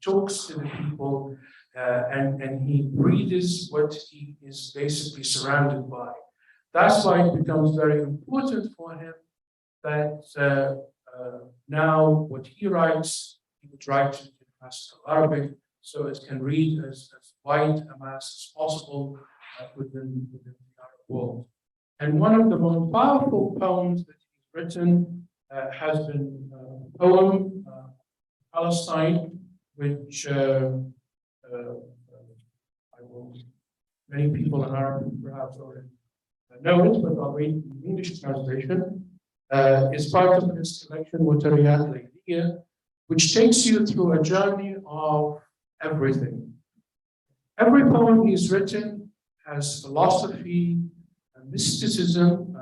talks to the people, and he breathes what he is basically surrounded by. That's why it becomes very important for him that now what he writes, he would write in classical Arabic, so it can read as wide a mass as possible within the Arab world. And one of the most powerful poems that he's written has been a poem, Palestine, which many people in Arabic perhaps already know it, but I'll read the English translation. It's part of his collection, Eritrea, which takes you through a journey of everything. Every poem he's written has philosophy, mysticism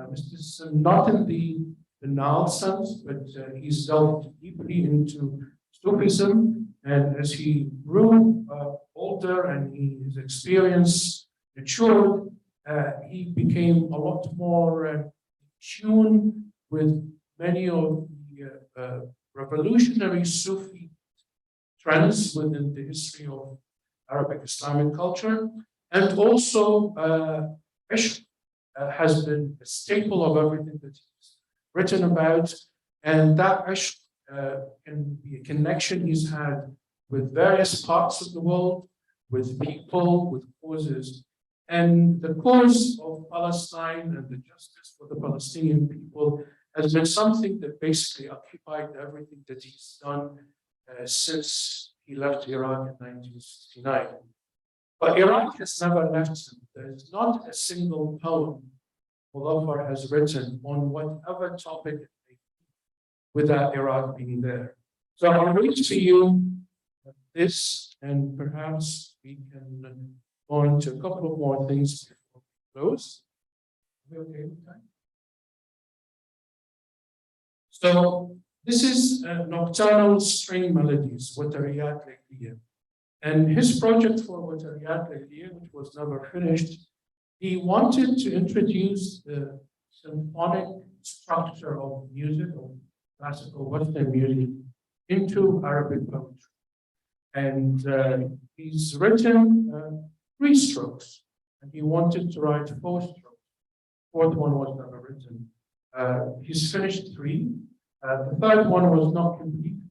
not in the banal sense, but he's delved deeply into Sufism. And as he grew older and his experience matured, he became a lot more in tune with many of the revolutionary Sufi trends within the history of Arabic Islamic culture. And also, ishq has been a staple of everything that he's written about. And that ishq can be a connection he's had with various parts of the world, with people, with causes. And the cause of Palestine and the justice for the Palestinian people has been something that basically occupied everything that he's done since he left Iraq in 1969. But Iraq has never left him. There is not a single poem Muthafar has written on whatever topic it may be without Iraq being there. So I'll read to you this, and perhaps we can go on to a couple of more things before we close. Are we okay with that? So this is nocturnal string melodies, Watariyat Legliya. And his project for Watariyat Legliya, which was never finished, he wanted to introduce the symphonic structure of music, of classical Western music, into Arabic poetry. And he's written 3 strokes, and he wanted to write 4 strokes. 4th one was never written. He's finished 3. The 3rd one was not completely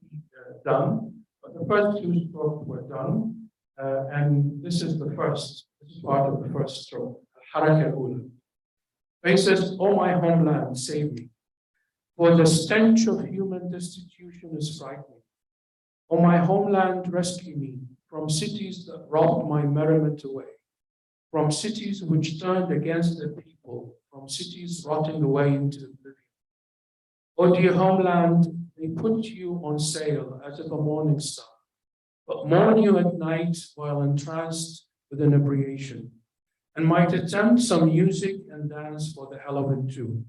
done, but the first 2 strokes were done. And this is the first, this is part of the first stroke, Haraka Ula. He says, "Oh my homeland, save me, for the stench of human destitution is frightening. Oh my homeland, rescue me from cities that robbed my merriment away, from cities which turned against their people, from cities rotting away into oblivion. Oh dear homeland, they put you on sale as if a morning star, but mourn you at night while entranced with inebriation, and might attempt some music and dance for the hell of it too.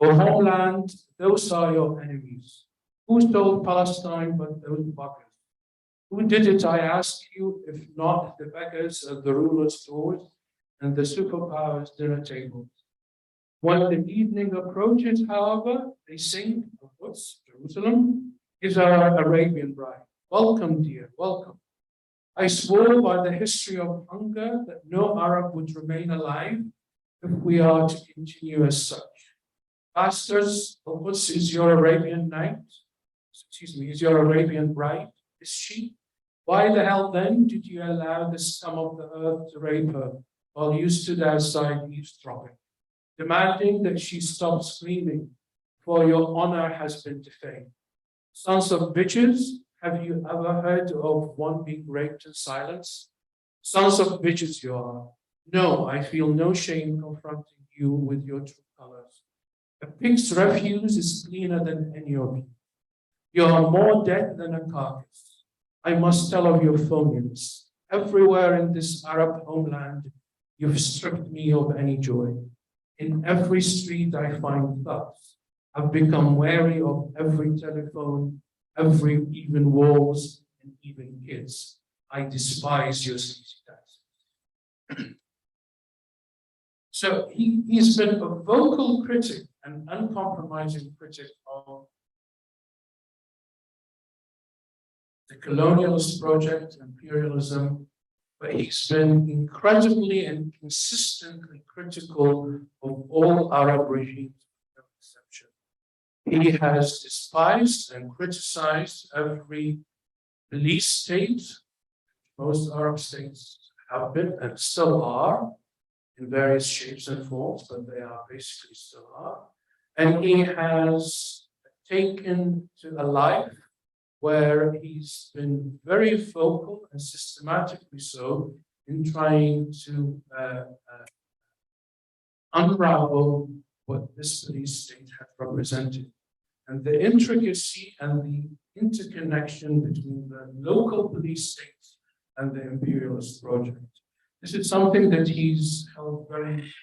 O homeland, those are your enemies. Who stole Palestine but those buggers? Who did it, I ask you, if not the beggars at the rulers' doors and the superpowers' dinner tables? When the evening approaches, however, they sing, of course, Jerusalem is our Arabian bride. Welcome, dear, welcome. I swore by the history of hunger that no Arab would remain alive if we are to continue as such. Pastors, Al-Quds is your Arabian night. Excuse me, is your Arabian bride? Is she? Why the hell then did you allow the scum of the earth to rape her while you stood outside eavesdropping, demanding that she stop screaming, for your honor has been defamed? Sons of bitches, have you ever heard of one being raped in silence? Sons of bitches you are. No, I feel no shame confronting you with your true colors. A pig's refuse is cleaner than any of you. You are more dead than a carcass. I must tell of your phoniness. Everywhere in this Arab homeland, you've stripped me of any joy. In every street I find thugs. I've become wary of every telephone, every even walls, and even kids. I despise your sleazy taxes. So he's been a vocal critic, an uncompromising critic of the colonialist project, imperialism, but he's been incredibly and consistently critical of all Arab regimes of exception. He has despised and criticized every police state. Most Arab states have been and still are in various shapes and forms, but they are basically still are. And he has taken to a life where he's been very vocal and systematically so in trying to unravel what this police state had represented, and the intricacy and the interconnection between the local police states and the imperialist project. This is something that he's held very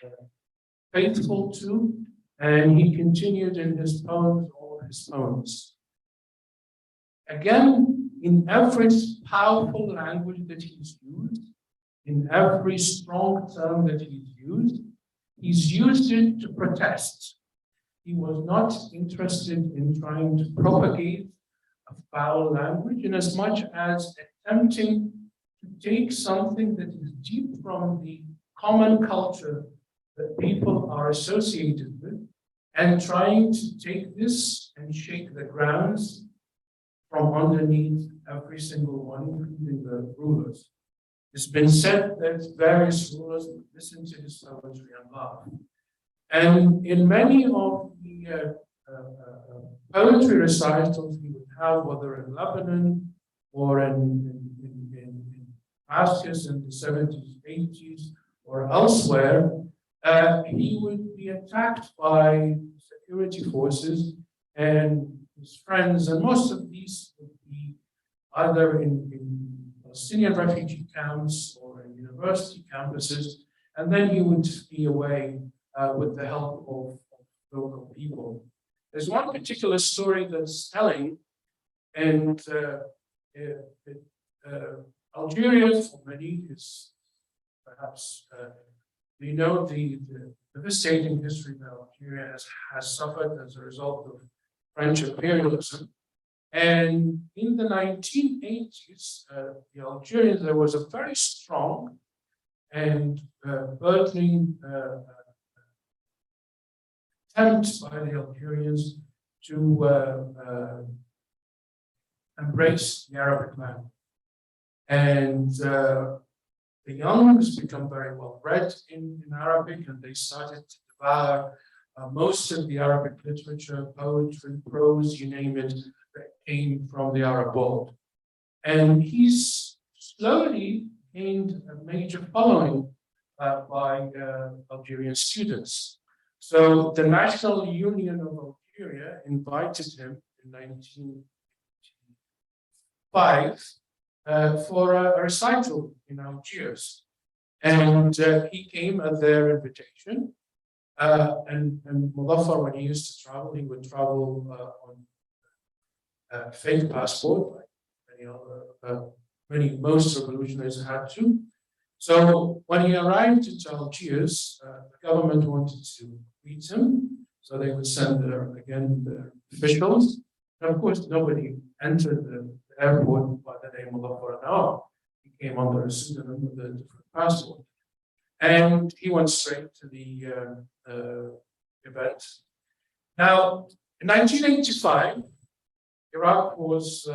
faithful to, and he continued in his poems, all his poems. Again, in every powerful language that he's used, in every strong term that he's used it to protest. He was not interested in trying to propagate a foul language in as much as attempting to take something that is deep from the common culture that people are associated with and trying to take this and shake the grounds from underneath every single one, including the rulers. It's been said that various rulers would listen to his poetry and laugh. And in many of the poetry recitals we would have, whether in Lebanon or in Damascus in the 70s, 80s, or elsewhere, he would be attacked by security forces and his friends, and most of these would be either in Palestinian refugee camps or in university campuses, and then he would flee away with the help of local people. There's one particular story that's telling, and Algeria, for many, is perhaps we know the devastating history that Algeria has suffered as a result of French imperialism. And in the 1980s, the Algerians, there was a very strong and burgeoning attempt by the Algerians to embrace the Arabic language. And the young has become very well read in Arabic, and they started to devour most of the Arabic literature, poetry, prose, you name it, that came from the Arab world. And he's slowly gained a major following by Algerian students. So the National Union of Algeria invited him in 1985 for a recital in Algiers. And he came at their invitation. And Muthafar, when he used to travel, he would travel on a fake passport, like most revolutionaries had to. So when he arrived at Algiers, the government wanted to meet him, so they would send the officials. And of course, nobody entered the airport by the name of Muthafar an-Nawwab. He came under a pseudonym with a different passport. And he went straight to the event. Now, in 1985, Iraq was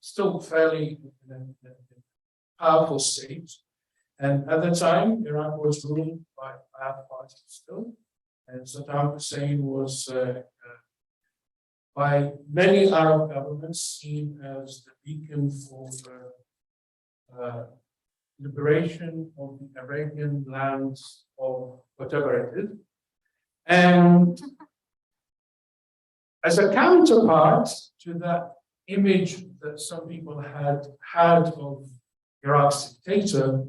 still fairly in a powerful state. And at the time, Iraq was ruled by a Ba'ath Party still. And Saddam Hussein was, by many Arab governments, seen as the beacon for liberation of the Arabian lands of whatever it is. And as a counterpart to that image that some people had of Iraq's dictator,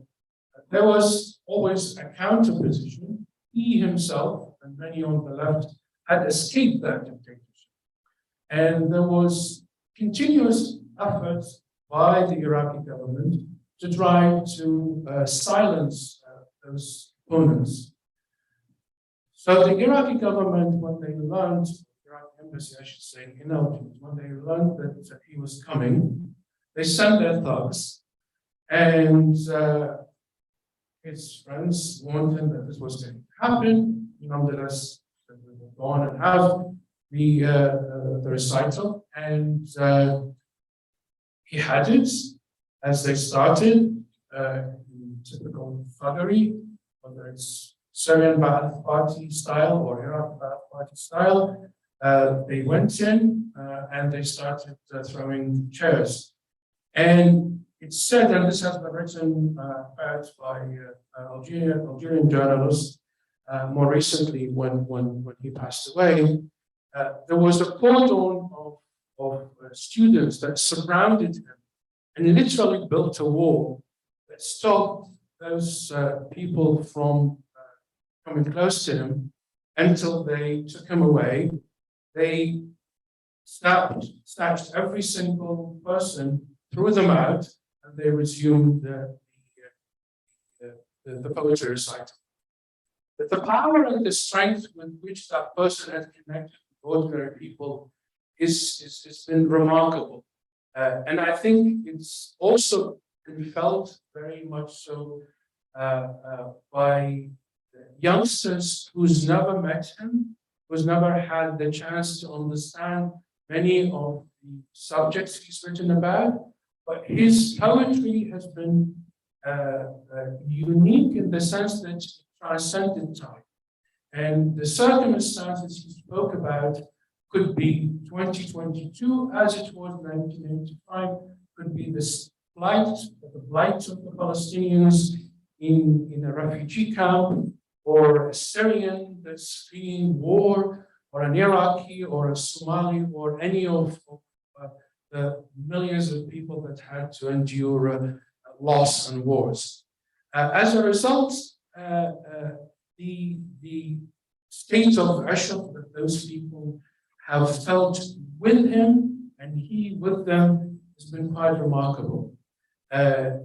there was always a counter position. He himself and many on the left had escaped that dictatorship. And there was continuous efforts by the Iraqi government to try to silence those opponents. So the Iraqi government, when they learned, Iraqi embassy, I should say, in Algiers, when they learned that he was coming, they sent their thugs, and his friends warned him that this was going to happen. Nonetheless, they would go on and have the recital, and he had it. As they started, in typical thuggery, whether it's Syrian Ba'ath Party style or Iraq Ba'ath Party style, they went in and they started throwing chairs. And it's said, and this has been written about by Algerian journalists more recently when he passed away, there was a cordon of students that surrounded him and literally built a wall that stopped those people from coming close to him until they took him away. They snatched every single person threw them out, and they resumed the poetry recital. But the power and the strength with which that person has connected with ordinary people is been remarkable. And I think it's also been felt very much so by youngsters who's never met him, who's never had the chance to understand many of the subjects he's written about. But his poetry has been unique in the sense that it transcended time. And the circumstances he spoke about could be 2022 as it was 1985, could be the blight of the Palestinians in a refugee camp, or a Syrian that's fleeing war, or an Iraqi or a Somali, or any of the millions of people that had to endure loss and wars. As a result, the state of ishq that those people have felt with him and he with them has been quite remarkable. I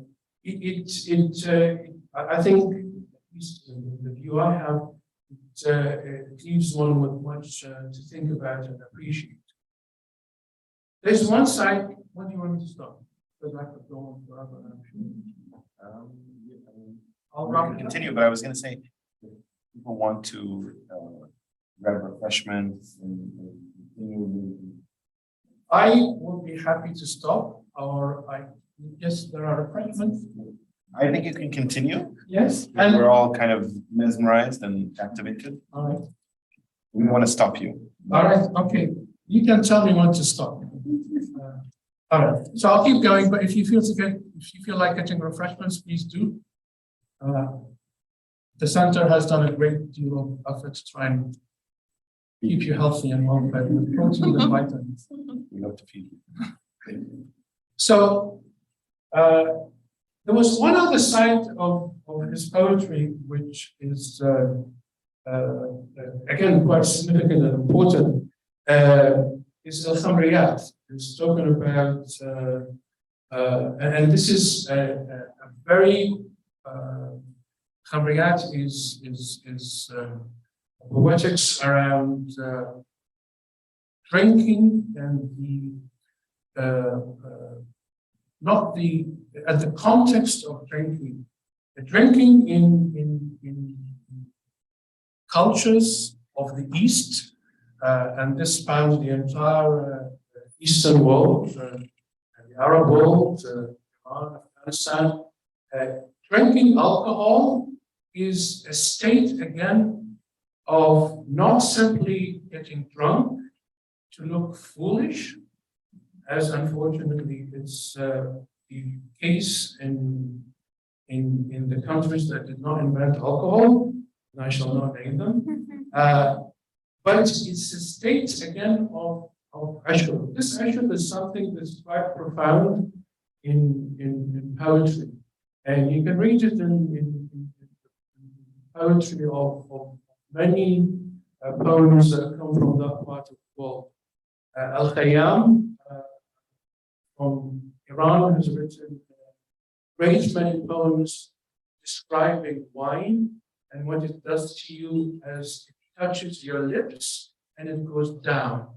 think, at least the view I have, it leaves one with much to think about and appreciate. There's one side. What do you want me to stop? Because I could go on forever. I'll continue, but I was going to say, if people want to grab refreshments and continue. I would be happy to stop, or yes, there are refreshments. I think you can continue. Yes, And we're all kind of mesmerized and captivated. all right. We want to stop you. All right, okay. You can tell me when to stop. All right, so I'll keep going, but if you feel like getting refreshments, please do. The center has done a great deal of effort to try and keep you healthy and well fed with protein and vitamins. We love to feed you. So there was one other side of his poetry, which is again quite significant and important. Is al-Khamriyat. It's talking about, and this is a very Khamriyat is poetics around drinking and the context of drinking. Drinking in cultures of the East. And this spans the entire Eastern world, the Arab world, Iran, Afghanistan. Drinking alcohol is a state, again, of not simply getting drunk to look foolish, as unfortunately is the case in the countries that did not invent alcohol, and I shall not name them. But it's a state, again, of ishq. This ishq is something that's quite profound in poetry. And you can read it in poetry of many poems that come from that part of the world. Al-Khayyam from Iran has written great many poems describing wine and what it does to you as touches your lips and it goes down.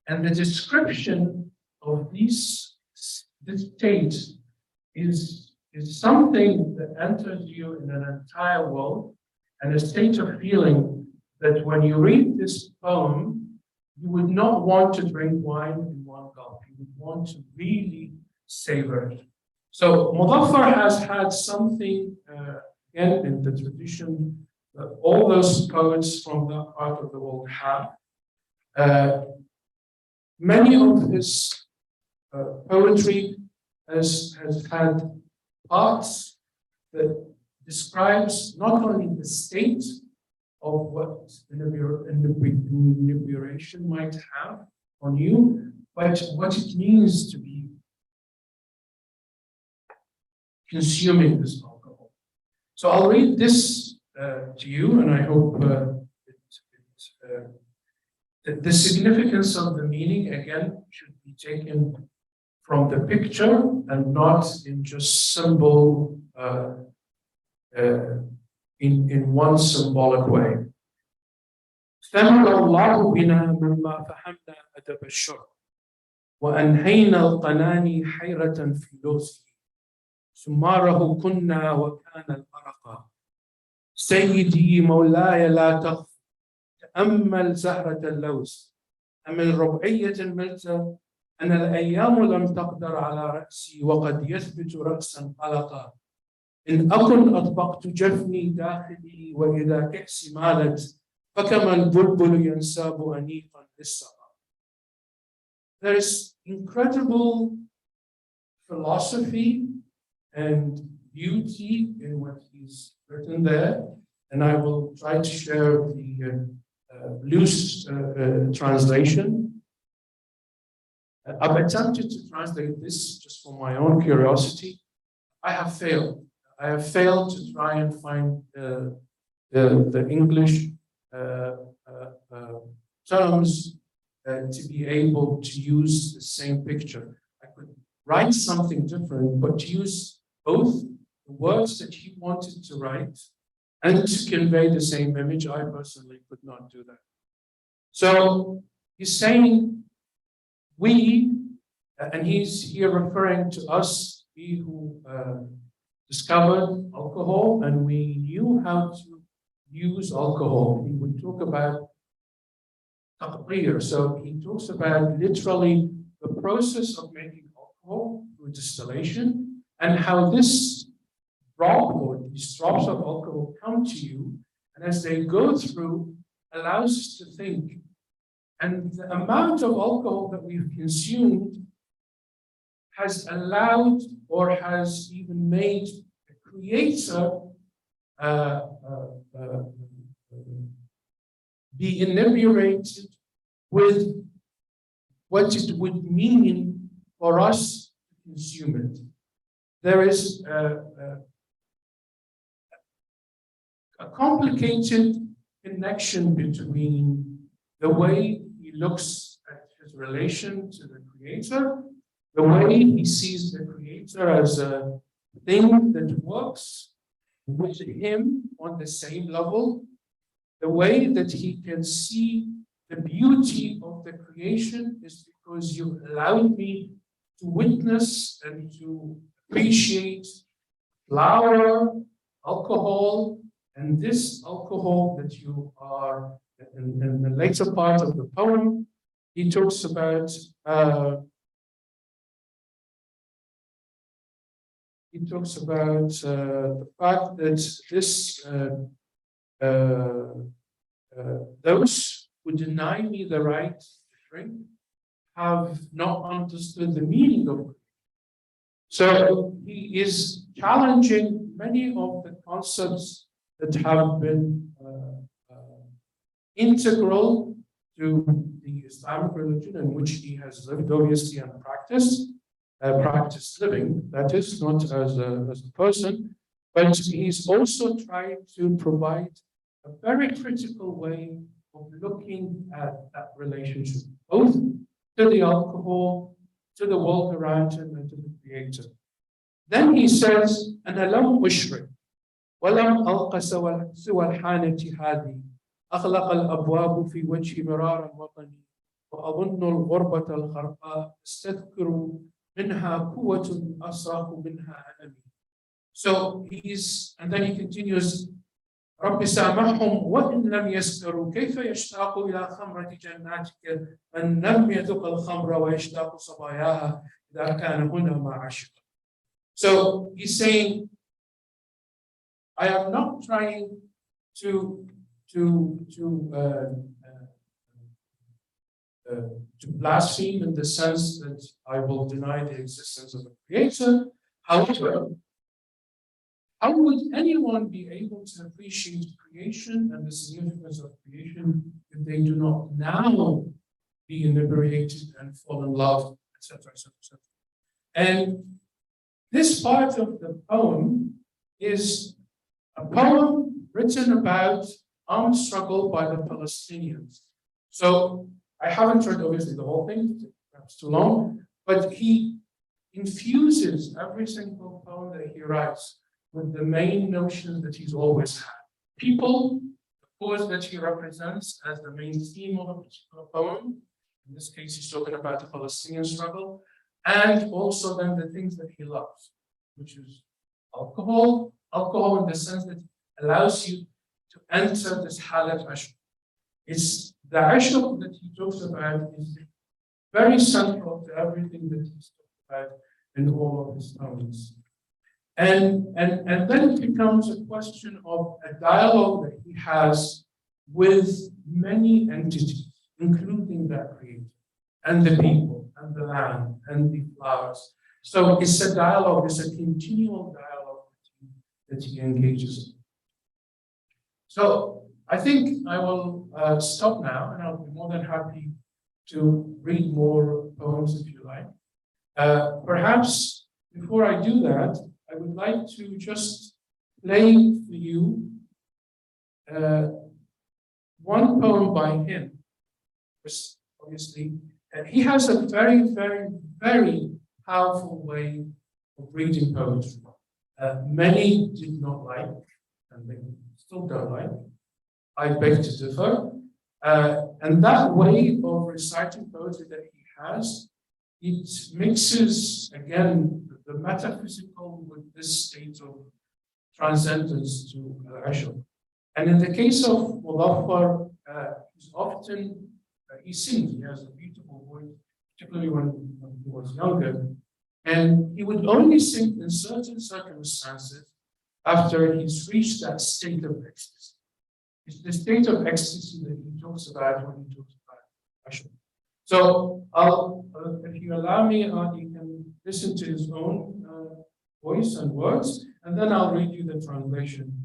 And the description of this state is something that enters you in an entire world, and a state of feeling that when you read this poem, you would not want to drink wine in one gulp. You would want to really savor it. So Muthafar has had something, again, in the tradition that all those poets from that part of the world have. Many of his poetry has had parts that describes not only the state of what inebriation might have on you, but what it means to be consuming this alcohol. So I'll read this to you, and I hope the significance of the meaning, again, should be taken from the picture and not in just symbol, in one symbolic way. ثمر الله بنا مما فهمنا أدب الشرب وأنهينا القناني حيرة في لوزه سماره كنا وكان الأرق سيدي مولاي لا تخف تأمل زهرة اللوز أمن ربعية ملت أن الأيام لم تقدر على رأسي وقد يثبت رأسا قلقا إن أكن أطبقت جفني داخلي وإذا كأسي مالت فكما البلبل ينساب أنيقا للسقا. There is incredible philosophy and beauty in what he's written there, and I will try to share the loose translation. I've attempted to translate this just for my own curiosity. I have failed. I have failed to try and find the English terms to be able to use the same picture. I could write something different, but to use both the words that he wanted to write and to convey the same image, I personally could not do that. So he's saying we, and he's here referring to us, we who discovered alcohol and we knew how to use alcohol. He would talk about taqrir. So he talks about literally the process of making alcohol through distillation and how this drop or these drops of alcohol come to you, and as they go through, allows us to think. And the amount of alcohol that we've consumed has allowed or has even made the creator be inebriated with what it would mean for us to consume it. There is a complicated connection between the way he looks at his relation to the creator, the way he sees the creator as a thing that works with him on the same level, the way that he can see the beauty of the creation is because you allowed me to witness and to appreciate flower, alcohol, and this alcohol that you are, in the later part of the poem, he talks about the fact that this those who deny me the right to drink have not understood the meaning of it. So he is challenging many of the concepts that have been integral to the Islamic religion in which he has lived, obviously, and practiced living, that is, not as a person, but he's also trying to provide a very critical way of looking at that relationship, both to the alcohol, to the world around him, and to the creator. Then he says, أنا لم أشرك ولم ألق سوى الحانة هذه أغلق الأبواب في وجه مرارا وطني وأظن الغربة الخرقاء استذكر منها قوة أصرخ منها ألمي. So and then he continues, رب سامحهم وإن لم يسكروا كيف يشتاق إلى خمرة جناتك من لم يذق الخمر ويشتاق صباياها إذا كان هنا ما عشق. So he's saying, I am not trying to blaspheme in the sense that I will deny the existence of a creator. However, how would anyone be able to appreciate creation and the significance of creation if they do not now be inebriated and fall in love, etc., etc., etc.? And this part of the poem is a poem written about armed struggle by the Palestinians. So I haven't read, obviously, the whole thing, perhaps too long, but he infuses every single poem that he writes with the main notions that he's always had. People, the cause that he represents as the main theme of the poem. In this case, he's talking about the Palestinian struggle, and also then the things that he loves, which is alcohol in the sense that it allows you to enter this halat ashq. It's the ashq that he talks about is very central to everything that he's talked about in all of his poems. And then it becomes a question of a dialogue that he has with many entities, including that creator, and the people, and the land, and the flowers. So it's a dialogue, it's a continual dialogue that he engages in. So I think I will stop now, and I'll be more than happy to read more poems if you like. Perhaps before I do that, I would like to just play for you one poem by him. Obviously, he has a very, very, very powerful way of reading poetry. Many did not like, and they still don't like. I beg to differ. And that way of reciting poetry that he has, it mixes, again, the metaphysical with this state of transcendence to al-ashq. And in the case of Muthafar, he's often, he sings, he has a beautiful voice, particularly when he was younger. And he would only sing in certain circumstances after he's reached that state of ecstasy. It's the state of ecstasy that he talks about when he talks about ashq. So if you allow me, you can listen to his own voice and words, and then I'll read you the translation.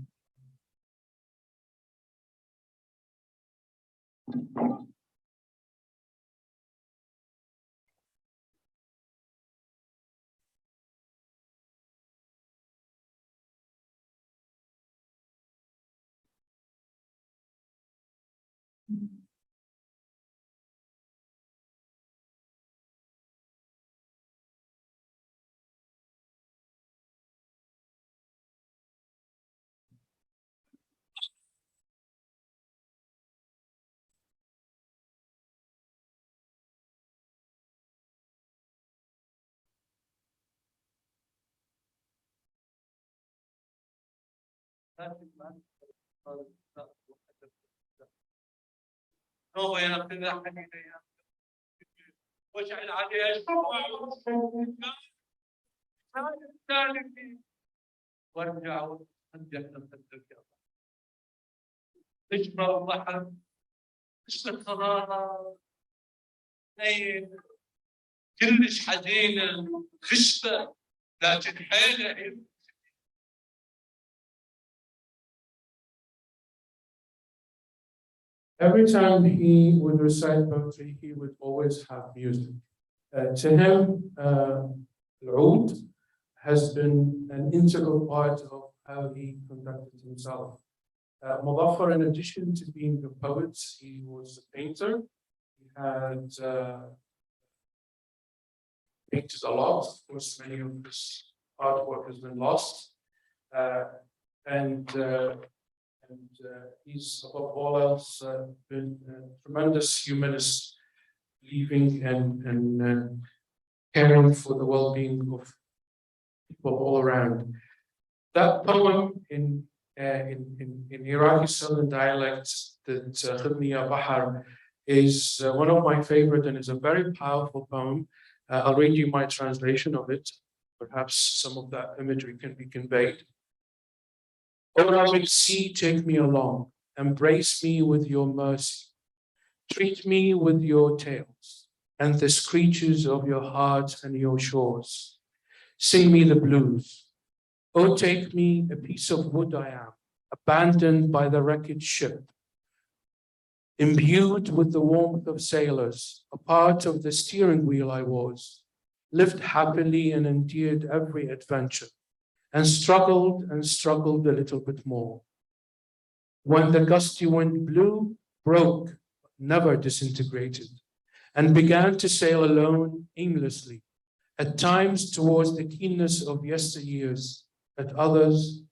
واجعل عليها وارجع وانجح تجبر البحر قصة قرارة كلش حزينة خشبة لكن حيلة. Every time he would recite poetry, he would always have music. To him, al-oud has been an integral part of how he conducted himself. Muthafar, in addition to being a poet, he was a painter. He had painted a lot. Of course, many of his artwork has been lost. He's, above all else, been a tremendous humanist, believing and caring for the well-being of people all around. That poem in Iraqi Southern dialect, that Khidni Ya Bahar, is one of my favorite and is a very powerful poem. I'll read you my translation of it. Perhaps some of that imagery can be conveyed. O loving sea, take me along, embrace me with your mercy, treat me with your tales, and the screeches of your heart and your shores. Sing me the blues. O take me, a piece of wood I am, abandoned by the wrecked ship, imbued with the warmth of sailors, a part of the steering wheel I was, lived happily and endured every adventure, and struggled a little bit more. When the gusty wind blew, broke, but never disintegrated, and began to sail alone, aimlessly, at times towards the keenness of yesteryears, at others,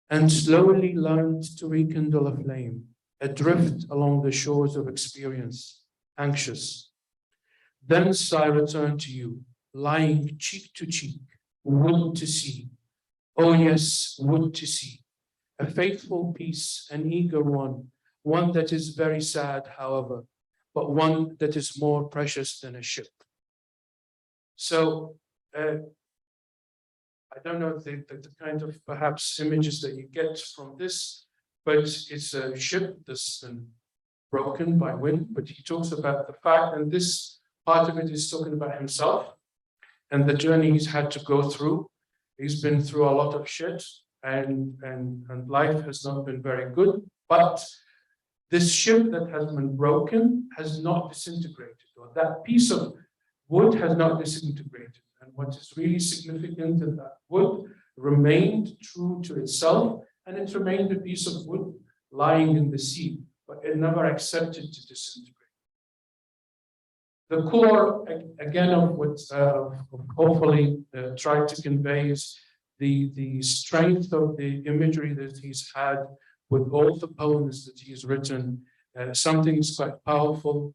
and slowly learned to rekindle a flame, adrift along the shores of experience, anxious. Thence I return to you, lying cheek to cheek, would to see, oh yes, would to see, a faithful peace, an eager one that is very sad, however, but one that is more precious than a ship. So, I don't know the kind of perhaps images that you get from this, but it's a ship that's been broken by wind, but he talks about the fact, and this part of it is talking about himself and the journey he's had to go through. He's been through a lot of shit and life has not been very good, but this ship that has been broken has not disintegrated, or that piece of wood has not disintegrated. And what is really significant is that wood remained true to itself, and it remained a piece of wood lying in the sea, but it never accepted to disintegrate. The core, again, of what hopefully tried to convey is the strength of the imagery that he's had with all the poems that he's written. Something is quite powerful,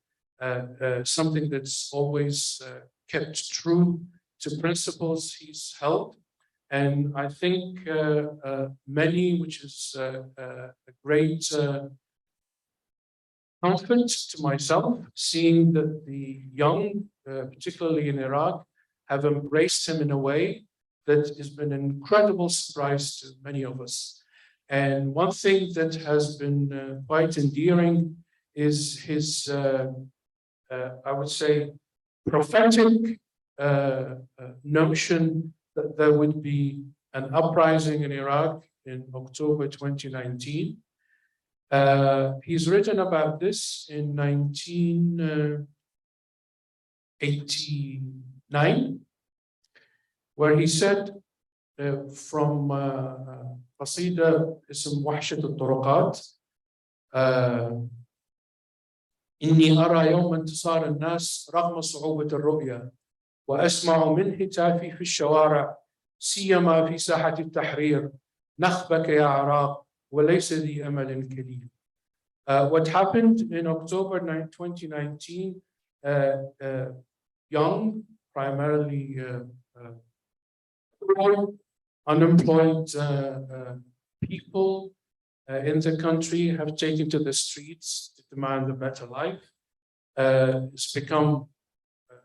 something that's always kept true to principles he's held. And I think many, which is a great comfort to myself, seeing that the young, particularly in Iraq, have embraced him in a way that has been an incredible surprise to many of us. And one thing that has been quite endearing is his, I would say, prophetic notion that there would be an uprising in Iraq in October 2019. He's written about this in 1989, where he said from قصيدة اسم وحشة الطرقات إني أرى يوم انتصار الناس رغم صعوبة الرؤية وأسمع من هتافي في الشوارع سيما في ساحة التحرير نخبك يا عراق وليس ذي أمل كليل. What happened in October 2019, young, primarily unemployed people in the country have taken to the streets to demand a better life. It's become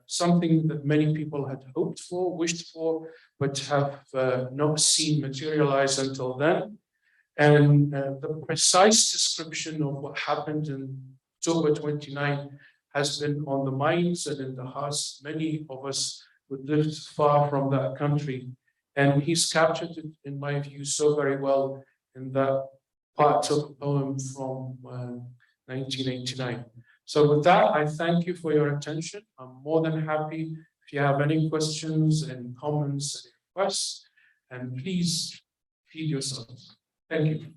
something that many people had hoped for, wished for, but have not seen materialize until then. And the precise description of what happened in October 29 has been on the minds and in the hearts many of us who lived far from that country. And he's captured it, in my view, so very well in that part of the poem from 1989. So with that, I thank you for your attention. I'm more than happy if you have any questions and comments and requests, and please feed yourselves. Thank you.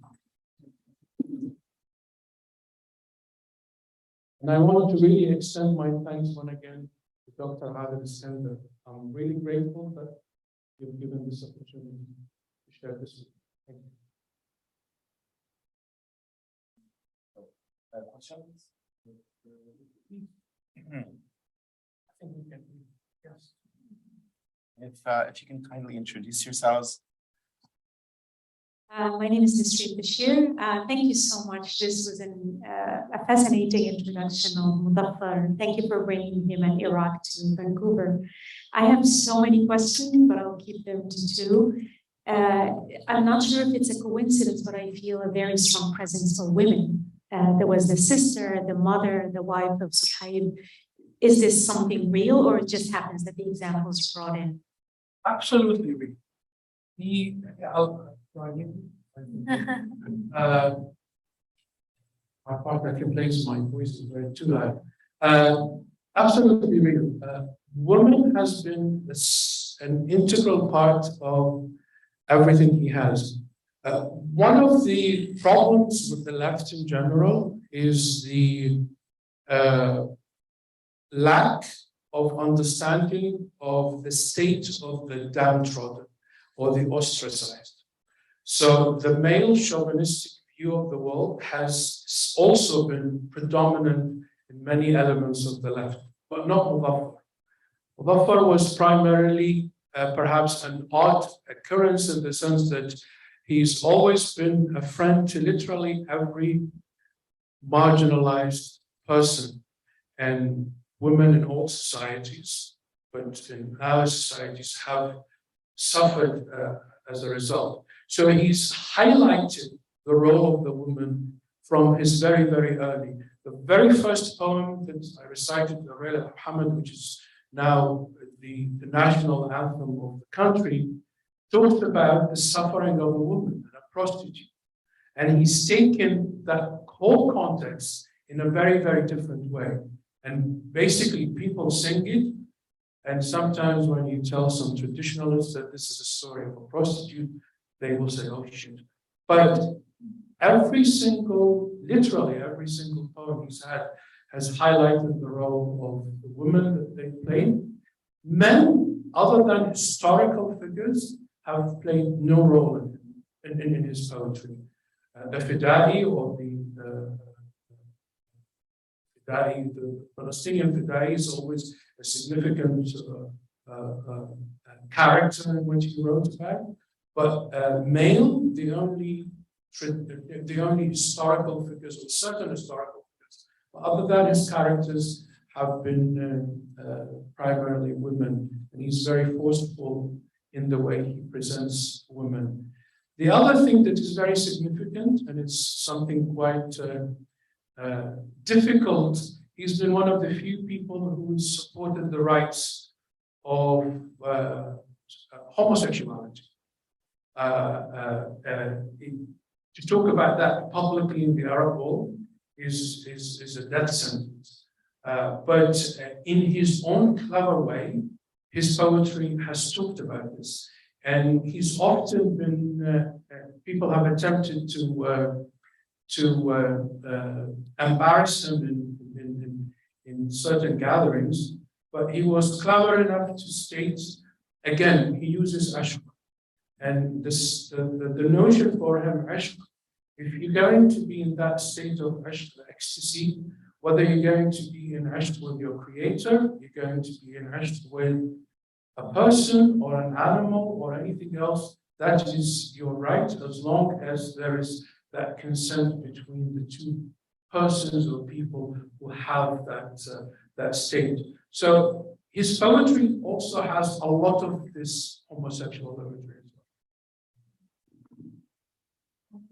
And I want to really extend my thanks once again to Dr. Adel Iskandar. I'm really grateful that you've given this opportunity to share this with me. Thank you. Questions? I think we can, yes. If you can kindly introduce yourselves. My name is Nisreen Bashir. Thank you so much. This was a fascinating introduction of Muthafar. Thank you for bringing him and Iraq to Vancouver. I have so many questions, but I'll keep them to two. I'm not sure if it's a coincidence, but I feel a very strong presence for women. There was the sister, the mother, the wife of Suhaib. Is this something real, or it just happens that the examples brought in? Absolutely real. My partner complains my voice is very too loud. Absolutely real. Woman has been an integral part of everything he has. One of the problems with the left in general is the lack of understanding of the state of the downtrodden or the ostracized. So the male chauvinistic view of the world has also been predominant in many elements of the left, but not Muthafar. Muthafar was primarily perhaps an odd occurrence in the sense that he's always been a friend to literally every marginalized person, and women in all societies, but in our societies have suffered as a result. So he's highlighted the role of the woman from his very, very early. The very first poem that I recited, the Rayla Muhammad, which is now the national anthem of the country, talks about the suffering of a woman and a prostitute. And he's taken that whole context in a very, very different way. And basically people sing it. And sometimes when you tell some traditionalists that this is a story of a prostitute, they will say, oh shit. But literally every single poem he's had has highlighted the role of the women that they played. Men, other than historical figures, have played no role in his poetry. The Fidai or the Palestinian Fidai is always a significant character in what he wrote about. But male, the only historical figures, or certain historical figures, other than his characters, have been primarily women, and he's very forceful in the way he presents women. The other thing that is very significant, and it's something quite difficult, he's been one of the few people who supported the rights of homosexuality. To talk about that publicly in the Arab world is a death sentence. But in his own clever way, his poetry has talked about this. And he's often been, people have attempted to embarrass him in certain gatherings, but he was clever enough to state, again, he uses ashq. And the notion for him, ashq, if you're going to be in that state of ashq, ecstasy, whether you're going to be in ashq with your creator, you're going to be in ashq with a person or an animal or anything else, that is your right, as long as there is that consent between the two persons or people who have that state. So his poetry also has a lot of this homosexual imagery as well.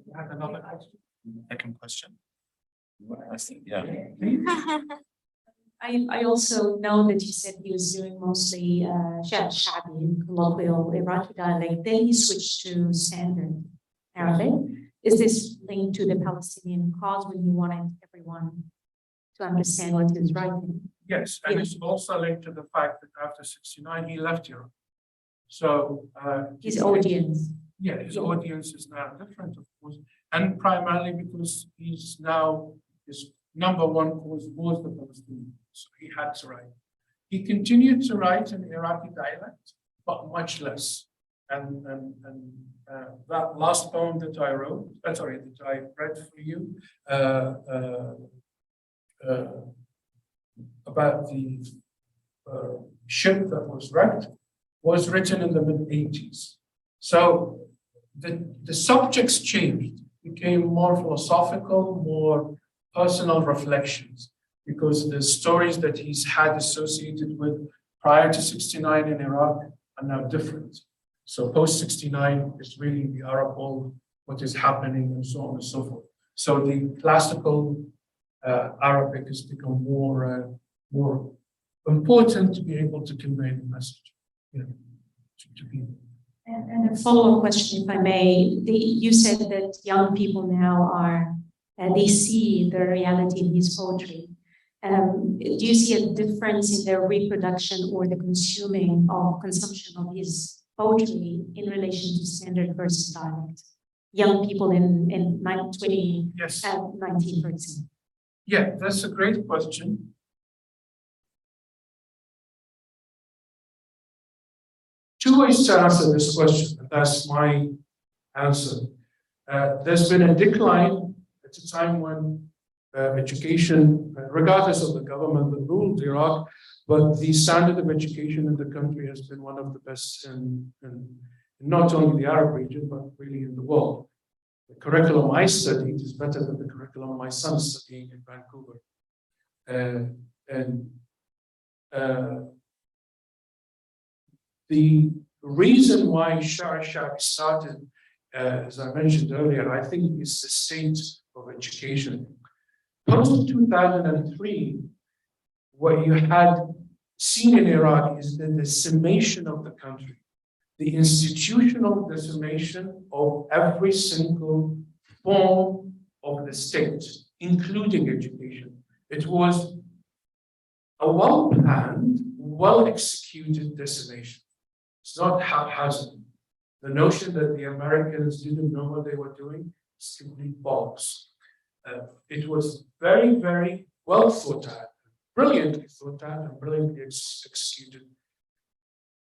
You have another question? Second question. I think, yeah. I also know that you said he was doing mostly Shabi, colloquial Iraqi dialect. Then he switched to standard Arabic. Is this linked to the Palestinian cause when he wanted everyone to understand what he was writing? Yes, and it's also linked to the fact that after '69 he left Europe. So his audience. Yeah, his audience is now different, of course, and primarily because he's now his number one cause was the Palestinians. So he had to write. He continued to write in Iraqi dialect, but much less. And that last poem that I wrote, that I read for you, about the ship that was wrecked, was written in the mid-80s. So the subjects changed, became more philosophical, more personal reflections, because the stories that he's had associated with prior to '69 in Iraq are now different. So post '69 is really the Arab world, what is happening, and so on and so forth. So the classical Arabic has become more important to be able to convey the message, to people. And a follow-up question, if I may. You said that young people now they see the reality in his poetry. Do you see a difference in their reproduction or the consumption of his poetry in relation to standard versus dialect? Young people in 2019, Yes. for example. Yeah, that's a great question. two ways to answer this question, and that's my answer. There's been a decline at a time when education, regardless of the government that ruled Iraq, but the standard of education in the country has been one of the best in not only the Arab region, but really in the world. The curriculum I studied is better than the curriculum my son's studying in Vancouver. The reason why Shah started, as I mentioned earlier, I think is the state of education. Post 2003, what you had seen in Iraq is the decimation of the country, the institutional decimation of every single form of the state, including education. It was a well-planned, well-executed decimation. It's not haphazard. The notion that the Americans didn't know what they were doing is complete bollocks. It was very, very well thought out, brilliantly thought out, and brilliantly executed.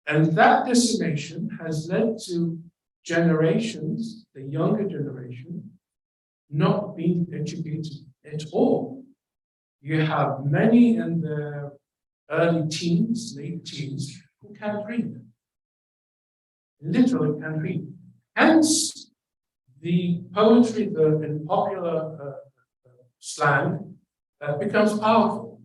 And that decimation has led to generations, the younger generation, not being educated at all. You have many in their early teens, late teens, who can't read. Literally can't read. Hence, the poetry in popular slang becomes powerful.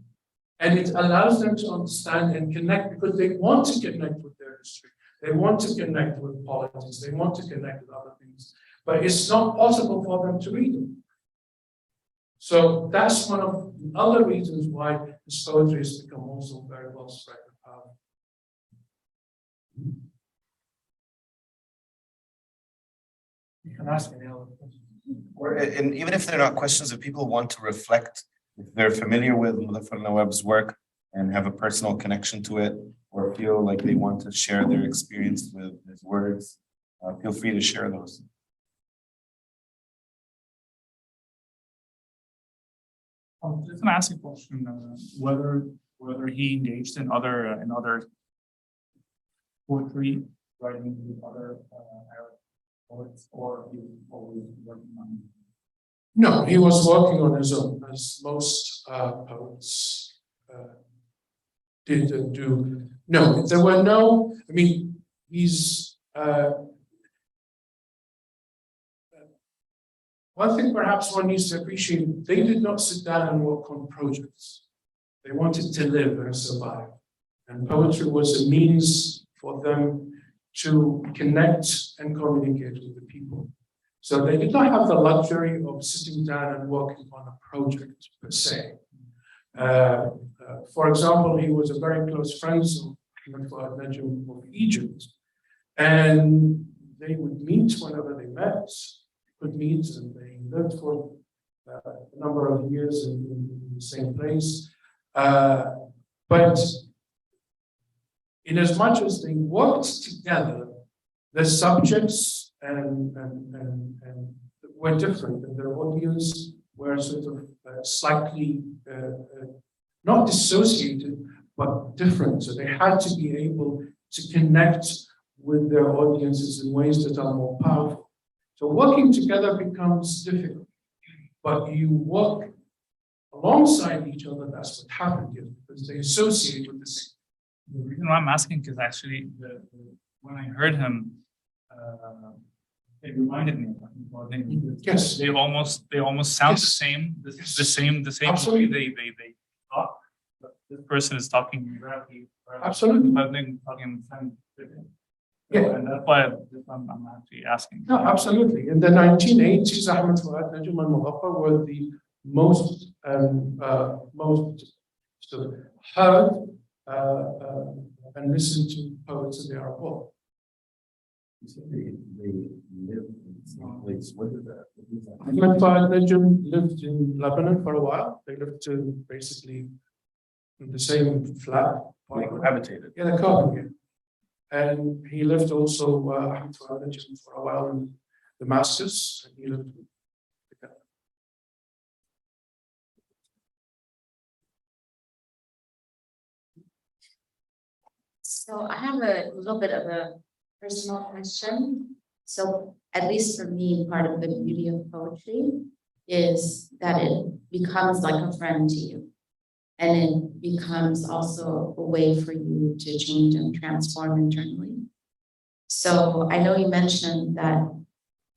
And it allows them to understand and connect because they want to connect with their history. They want to connect with politics. They want to connect with other things. But it's not possible for them to read it. So that's one of the other reasons why this poetry has become also very well spread and powerful. You can ask any other questions. And even if they're not questions, if people want to reflect, if they're familiar with Muthafar an-Nawwab's work and have a personal connection to it, or feel like they want to share their experience with his words, feel free to share those. I was just gonna ask a question, whether he engaged in other poetry, writing with other Arab poets, or he was always working on. No, he was working on his own, as most poets did and do. No, there were no. I mean, he's. One thing perhaps one needs to appreciate, they did not sit down and work on projects. They wanted to live and survive. And poetry was a means for them to connect and communicate with the people. So they did not have the luxury of sitting down and working on a project per se. For example, he was a very close friend of Muthafar an-Nawwab of Egypt. And they would meet whenever they met. Could meet, and they lived for a number of years in the same place. But in as much as they worked together, the subjects and were different, and their audience were sort of slightly not dissociated, but different. So they had to be able to connect with their audiences in ways that are more powerful. So working together becomes difficult, but you work alongside each other. That's what happened here, because they associate with the same. The reason why I'm asking is actually when I heard him, it reminded me of him. Yes, They almost sound Yes. the same. Yes. The same Absolutely. way they talk. But this person is talking Iraqi. Absolutely. But then talking Yeah. And that's why I'm actually asking. No, absolutely. In the 1980s, Ahmed Fuad Najm and Muthafar were the most sort of heard and listened to poets in the Arab world. They live in the same place. What is that? Ahmed Fuad Najm lived in Lebanon for a while. They lived basically in the same flat. They cohabitated. Yeah, the carbon here. And he lived also Ahmed Fuad Najm for a while in Damascus, and he lived together. So I have a little bit of a personal question. So at least for me, part of the beauty of poetry is that it becomes like a friend to you. And it becomes also a way for you to change and transform internally. So I know you mentioned that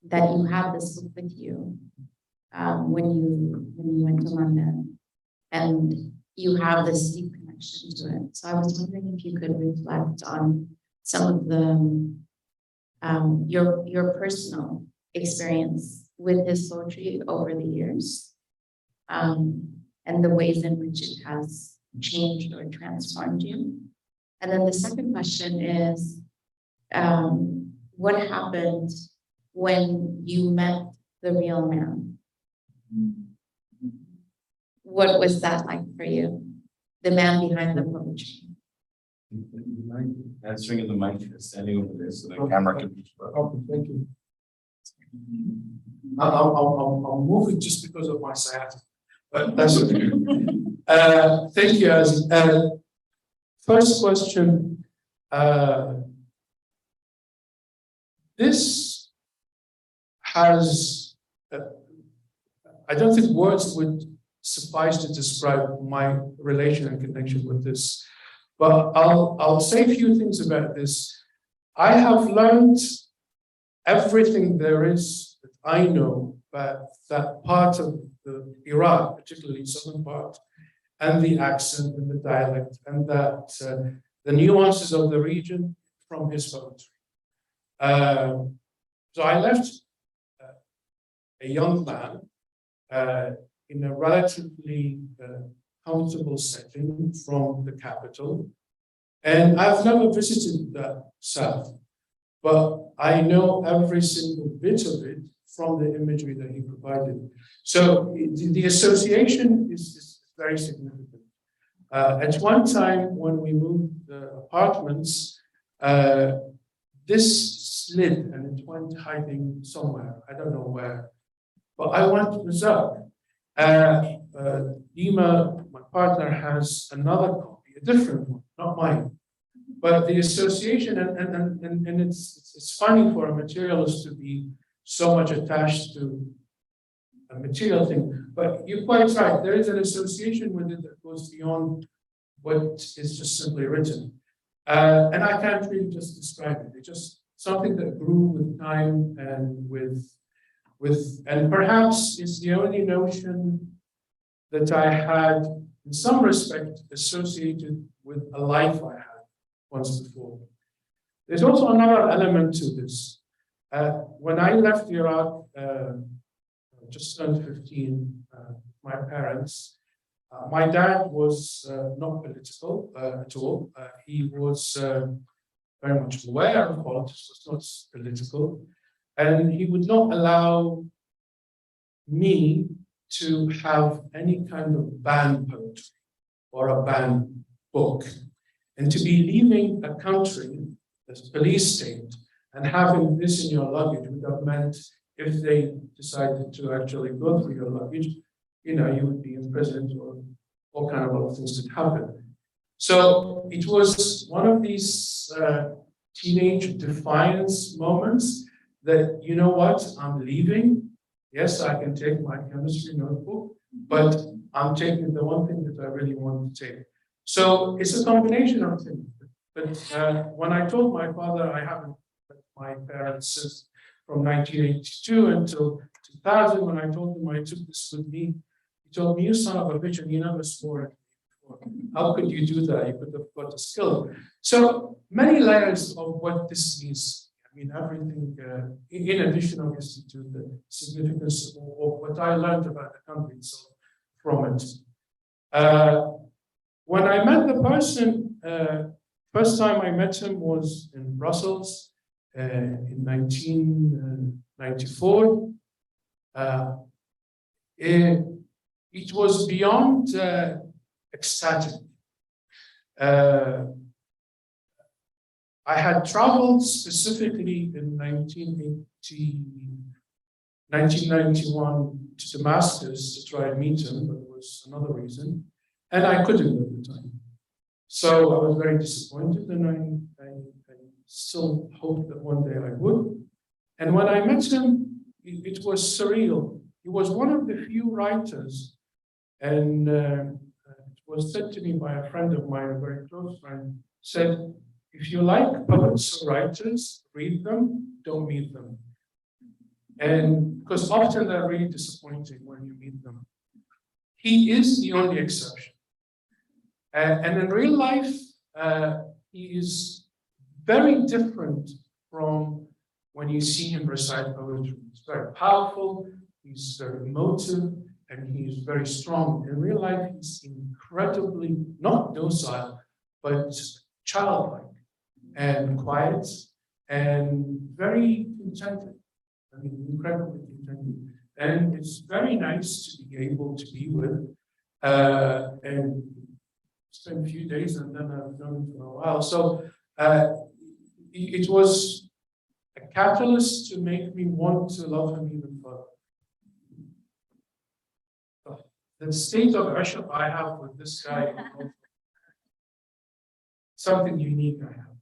you have this book with you when you went to London, and you have this deep connection to it. So I was wondering if you could reflect on some of the your personal experience with his poetry over the years, and the ways in which it has changed or transformed you. And then the second question is, what happened when you met the real man? What was that like for you? The man behind the poetry. Answering in the mic, standing over there so the camera can. Okay, thank you. I'll move it just because of my sciatica, but that's okay. Thank you, Aziz. First question. This has, I don't think words would suffice to describe my relation and connection with this, but I'll say a few things about this. I have learned everything there is that I know about that part of Iraq, particularly southern part, and the accent and the dialect, and that the nuances of the region from his poetry. So I left a young man in a relatively comfortable setting from the capital, and I've never visited the south, but I know every single bit of it from the imagery that he provided. So the association is very significant. At one time, when we moved the apartments, this slid and it went hiding somewhere. I don't know where, but I went to preserve. Dima, my partner, has another copy, a different one, not mine. But the association, and it's funny for a materialist to be so much attached to a material thing. But you're quite right. There is an association with it that goes beyond what is just simply written. And I can't really just describe it. It's just something that grew with time and and perhaps is the only notion that I had, in some respect, associated with a life I had once before. There's also another element to this. When I left Iraq, just turned 15, my parents, my dad was not political at all. He was very much aware of politics, was not political. And he would not allow me to have any kind of banned poetry or a banned book. And to be leaving a country, a police state, and having this in your luggage would have meant, if they decided to actually go through your luggage, you would be imprisoned, or all kind of other things could happen. So it was one of these teenage defiance moments that, you know what, I'm leaving. Yes, I can take my chemistry notebook, but I'm taking the one thing that I really want to take. So it's a combination of things. But when I told my father, I haven't met my parents since from 1982 until 2000, when I told him I took this with me, he told me, "You son of a bitch, and you never swore it before. How could you do that? You could have got a skill." So many layers of what this means. I mean, everything, in addition, obviously, to the significance of what I learned about the country itself from it. When I met the person, first time I met him was in Brussels in 1994. It was beyond ecstatic. I had traveled specifically in 1991 to Damascus to try and meet him, but it was another reason, and I couldn't at the time. So I was very disappointed, and I still hoped that one day I would. And when I met him, it was surreal. He was one of the few writers, and it was said to me by a friend of mine, a very close friend, said, if you like poets or writers, read them, don't meet them. And because often they're really disappointing when you meet them. He is the only exception. And in real life, he is very different from when you see him recite poetry. He's very powerful, he's very emotive, and he's very strong. In real life, he's incredibly, not docile, but childlike and quiet and very contented. I mean, incredibly contented. And it's very nice to be able to be with and spend a few days, and then I've known him for a while. So it was a catalyst to make me want to love him even further. The state of ashq I have with this guy, something unique I have.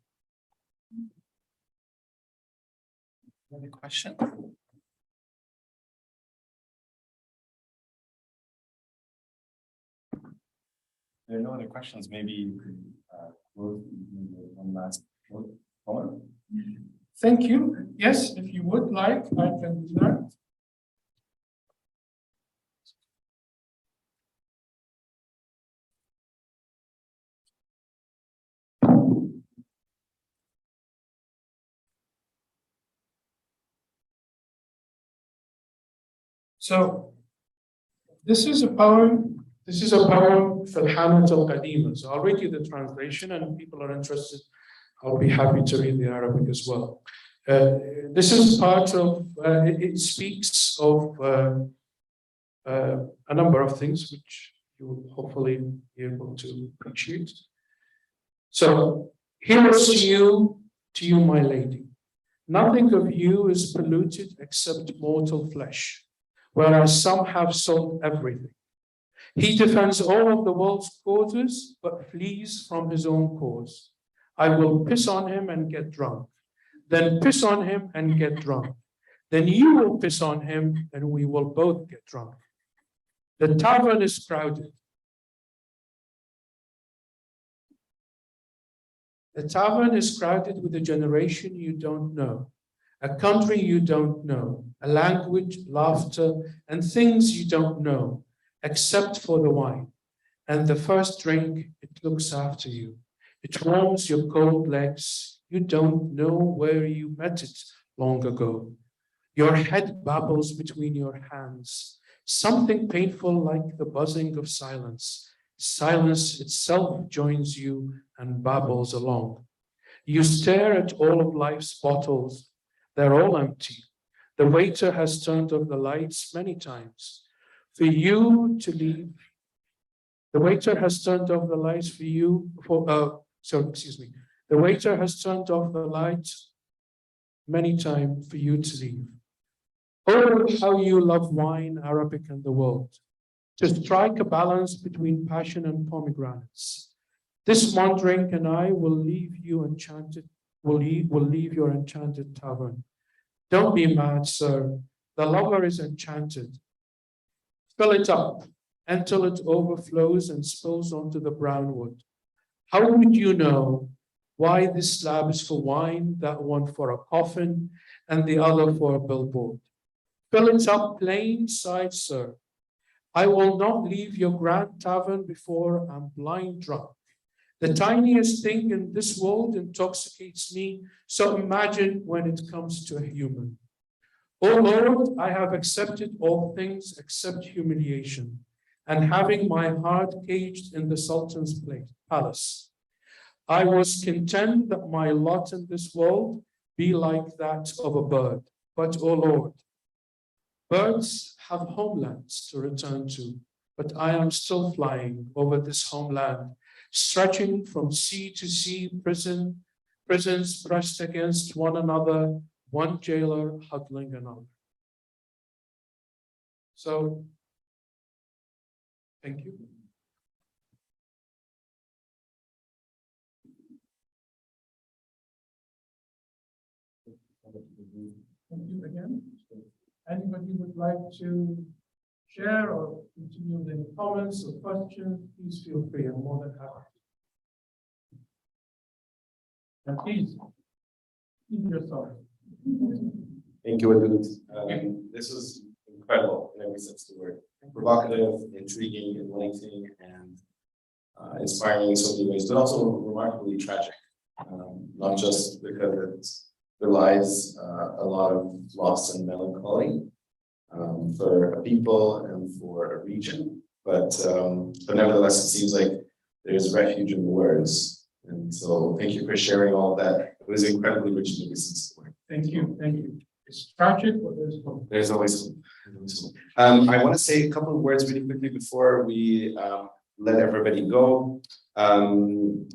Any question? There are no other questions. Maybe you could close with one last comment. Thank you. Yes, if you would like, I can do that. So this is a poem. This is a poem, Filhanat al-Qadima. So I'll read you the translation, and if people are interested, I'll be happy to read the Arabic as well. This is part of, it speaks of a number of things which you will hopefully be able to appreciate. So, here's to you, my lady. Nothing of you is polluted except mortal flesh, whereas some have sold everything. He defends all of the world's causes, but flees from his own cause. I will piss on him and get drunk, then piss on him and get drunk. Then you will piss on him and we will both get drunk. The tavern is crowded. The tavern is crowded with a generation you don't know, a country you don't know, a language, laughter, and things you don't know, except for the wine. And the first drink, it looks after you. It warms your cold legs. You don't know where you met it long ago. Your head babbles between your hands, something painful like the buzzing of silence. Silence itself joins you and babbles along. You stare at all of life's bottles. They're all empty. The waiter has turned off the lights many times for you to leave. The waiter has turned off the lights for you. The waiter has turned off the lights many times for you to leave. Oh, how you love wine, Arabic, and the world. To strike a balance between passion and pomegranates. This one drink and I will leave you enchanted, will leave your enchanted tavern. Don't be mad, sir. The lover is enchanted. Fill it up until it overflows and spills onto the brown wood. How would you know why this slab is for wine, that one for a coffin, and the other for a billboard? Fill it up plain sight, sir. I will not leave your grand tavern before I'm blind drunk. The tiniest thing in this world intoxicates me, so imagine when it comes to a human. O Lord, I have accepted all things except humiliation, and having my heart caged in the Sultan's palace. I was content that my lot in this world be like that of a bird. But, O Lord, birds have homelands to return to, but I am still flying over this homeland, stretching from sea to sea, prisons pressed against one another, one jailer huddling another. So, thank you. Thank you again. Anybody would like to share or continue with any comments or questions, please feel free. I'm more than happy. And please, keep yourself. Thank you, Adut. This was incredible in every sense of the word. Provocative, intriguing, enlightening, and inspiring in so many ways, but also remarkably tragic. Not just because it belies a lot of loss and melancholy for a people and for a region, but nevertheless, it seems like there's refuge in the words. And so, thank you for sharing all of that. It was incredibly rich in every sense of the word. Thank you. Thank you. It's tragic, but there's hope. There's always hope. I want to say a couple of words really quickly before we let everybody go.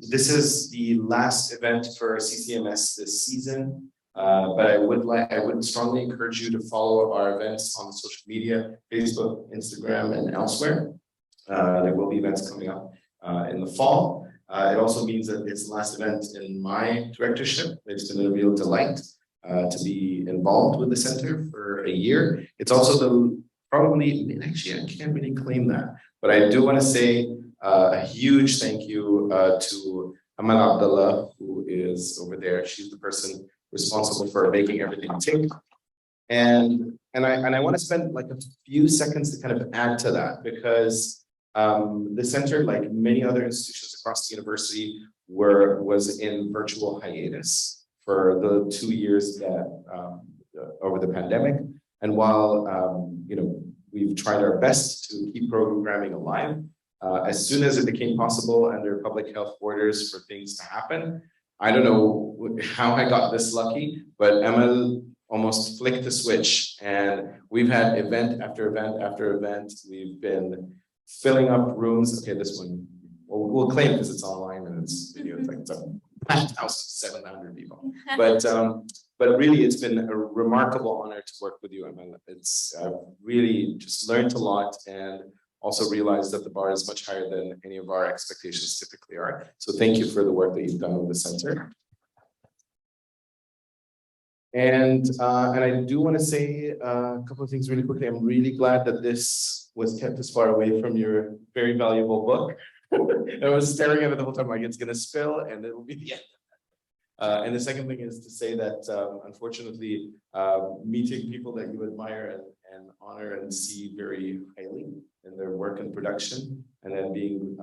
This is the last event for CCMS this season, but I would strongly encourage you to follow our events on social media, Facebook, Instagram, and elsewhere. There will be events coming up in the fall. It also means that it's the last event in my directorship. It's been a real delight to be involved with the center for a year. It's also actually, I can't really claim that, but I do want to say a huge thank you to Amal Abdullah, who is over there. She's the person responsible for making everything tick. And I want to spend like a few seconds to kind of add to that, because the center, like many other institutions across the university, was in virtual hiatus for the 2 years that over the pandemic. And while we've tried our best to keep programming alive, as soon as it became possible under public health orders for things to happen, I don't know how I got this lucky, but Emil almost flicked the switch, and we've had event after event after event. We've been filling up rooms. Okay, this one we'll claim because it's online and it's video. It's like it's a packed house of 700 people. But really, it's been a remarkable honor to work with you, Emil. I've really just learned a lot, and also realized that the bar is much higher than any of our expectations typically are. So thank you for the work that you've done with the center. And I do want to say a couple of things really quickly. I'm really glad that this was kept this far away from your very valuable book. I was staring at it the whole time, like it's going to spill and it'll be the end. And the second thing is to say that, unfortunately, meeting people that you admire and honor and see very highly in their work and production, and then being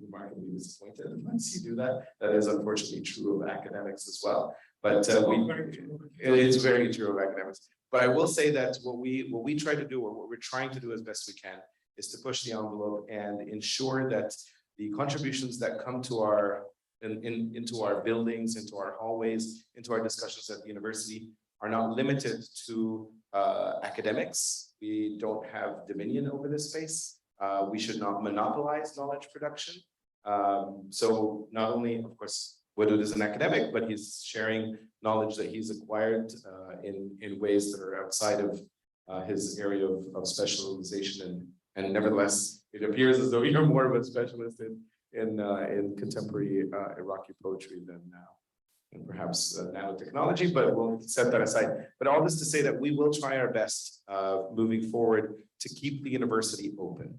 remarkably disappointed unless you do that, that is unfortunately true of academics as well. But it is very true of academics. But I will say that what we try to do, or what we're trying to do as best we can, is to push the envelope and ensure that the contributions that come to our into our buildings, into our hallways, into our discussions at the university are not limited to academics. We don't have dominion over this space. We should not monopolize knowledge production. So not only, of course, Wadud is an academic, but he's sharing knowledge that he's acquired in ways that are outside of his area of specialization. And nevertheless, it appears as though you're more of a specialist in contemporary Iraqi poetry than now, and perhaps nanotechnology, but we'll set that aside. But all this to say that we will try our best moving forward to keep the university open.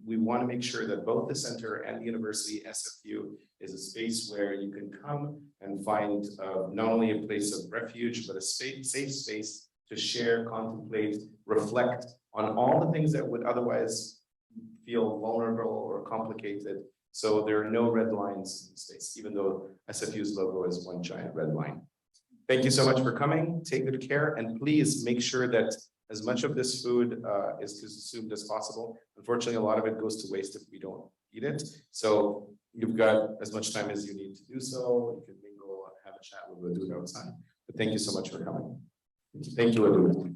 We want to make sure that both the center and the university, SFU, is a space where you can come and find not only a place of refuge, but a safe space to share, contemplate, reflect on all the things that would otherwise feel vulnerable or complicated. So there are no red lines in the space, even though SFU's logo is one giant red line. Thank you so much for coming. Take good care, and please make sure that as much of this food is consumed as possible. Unfortunately, a lot of it goes to waste if we don't eat it. So you've got as much time as you need to do so. You can mingle, have a chat with Wadud outside. But thank you so much for coming. Thank you, Wadud.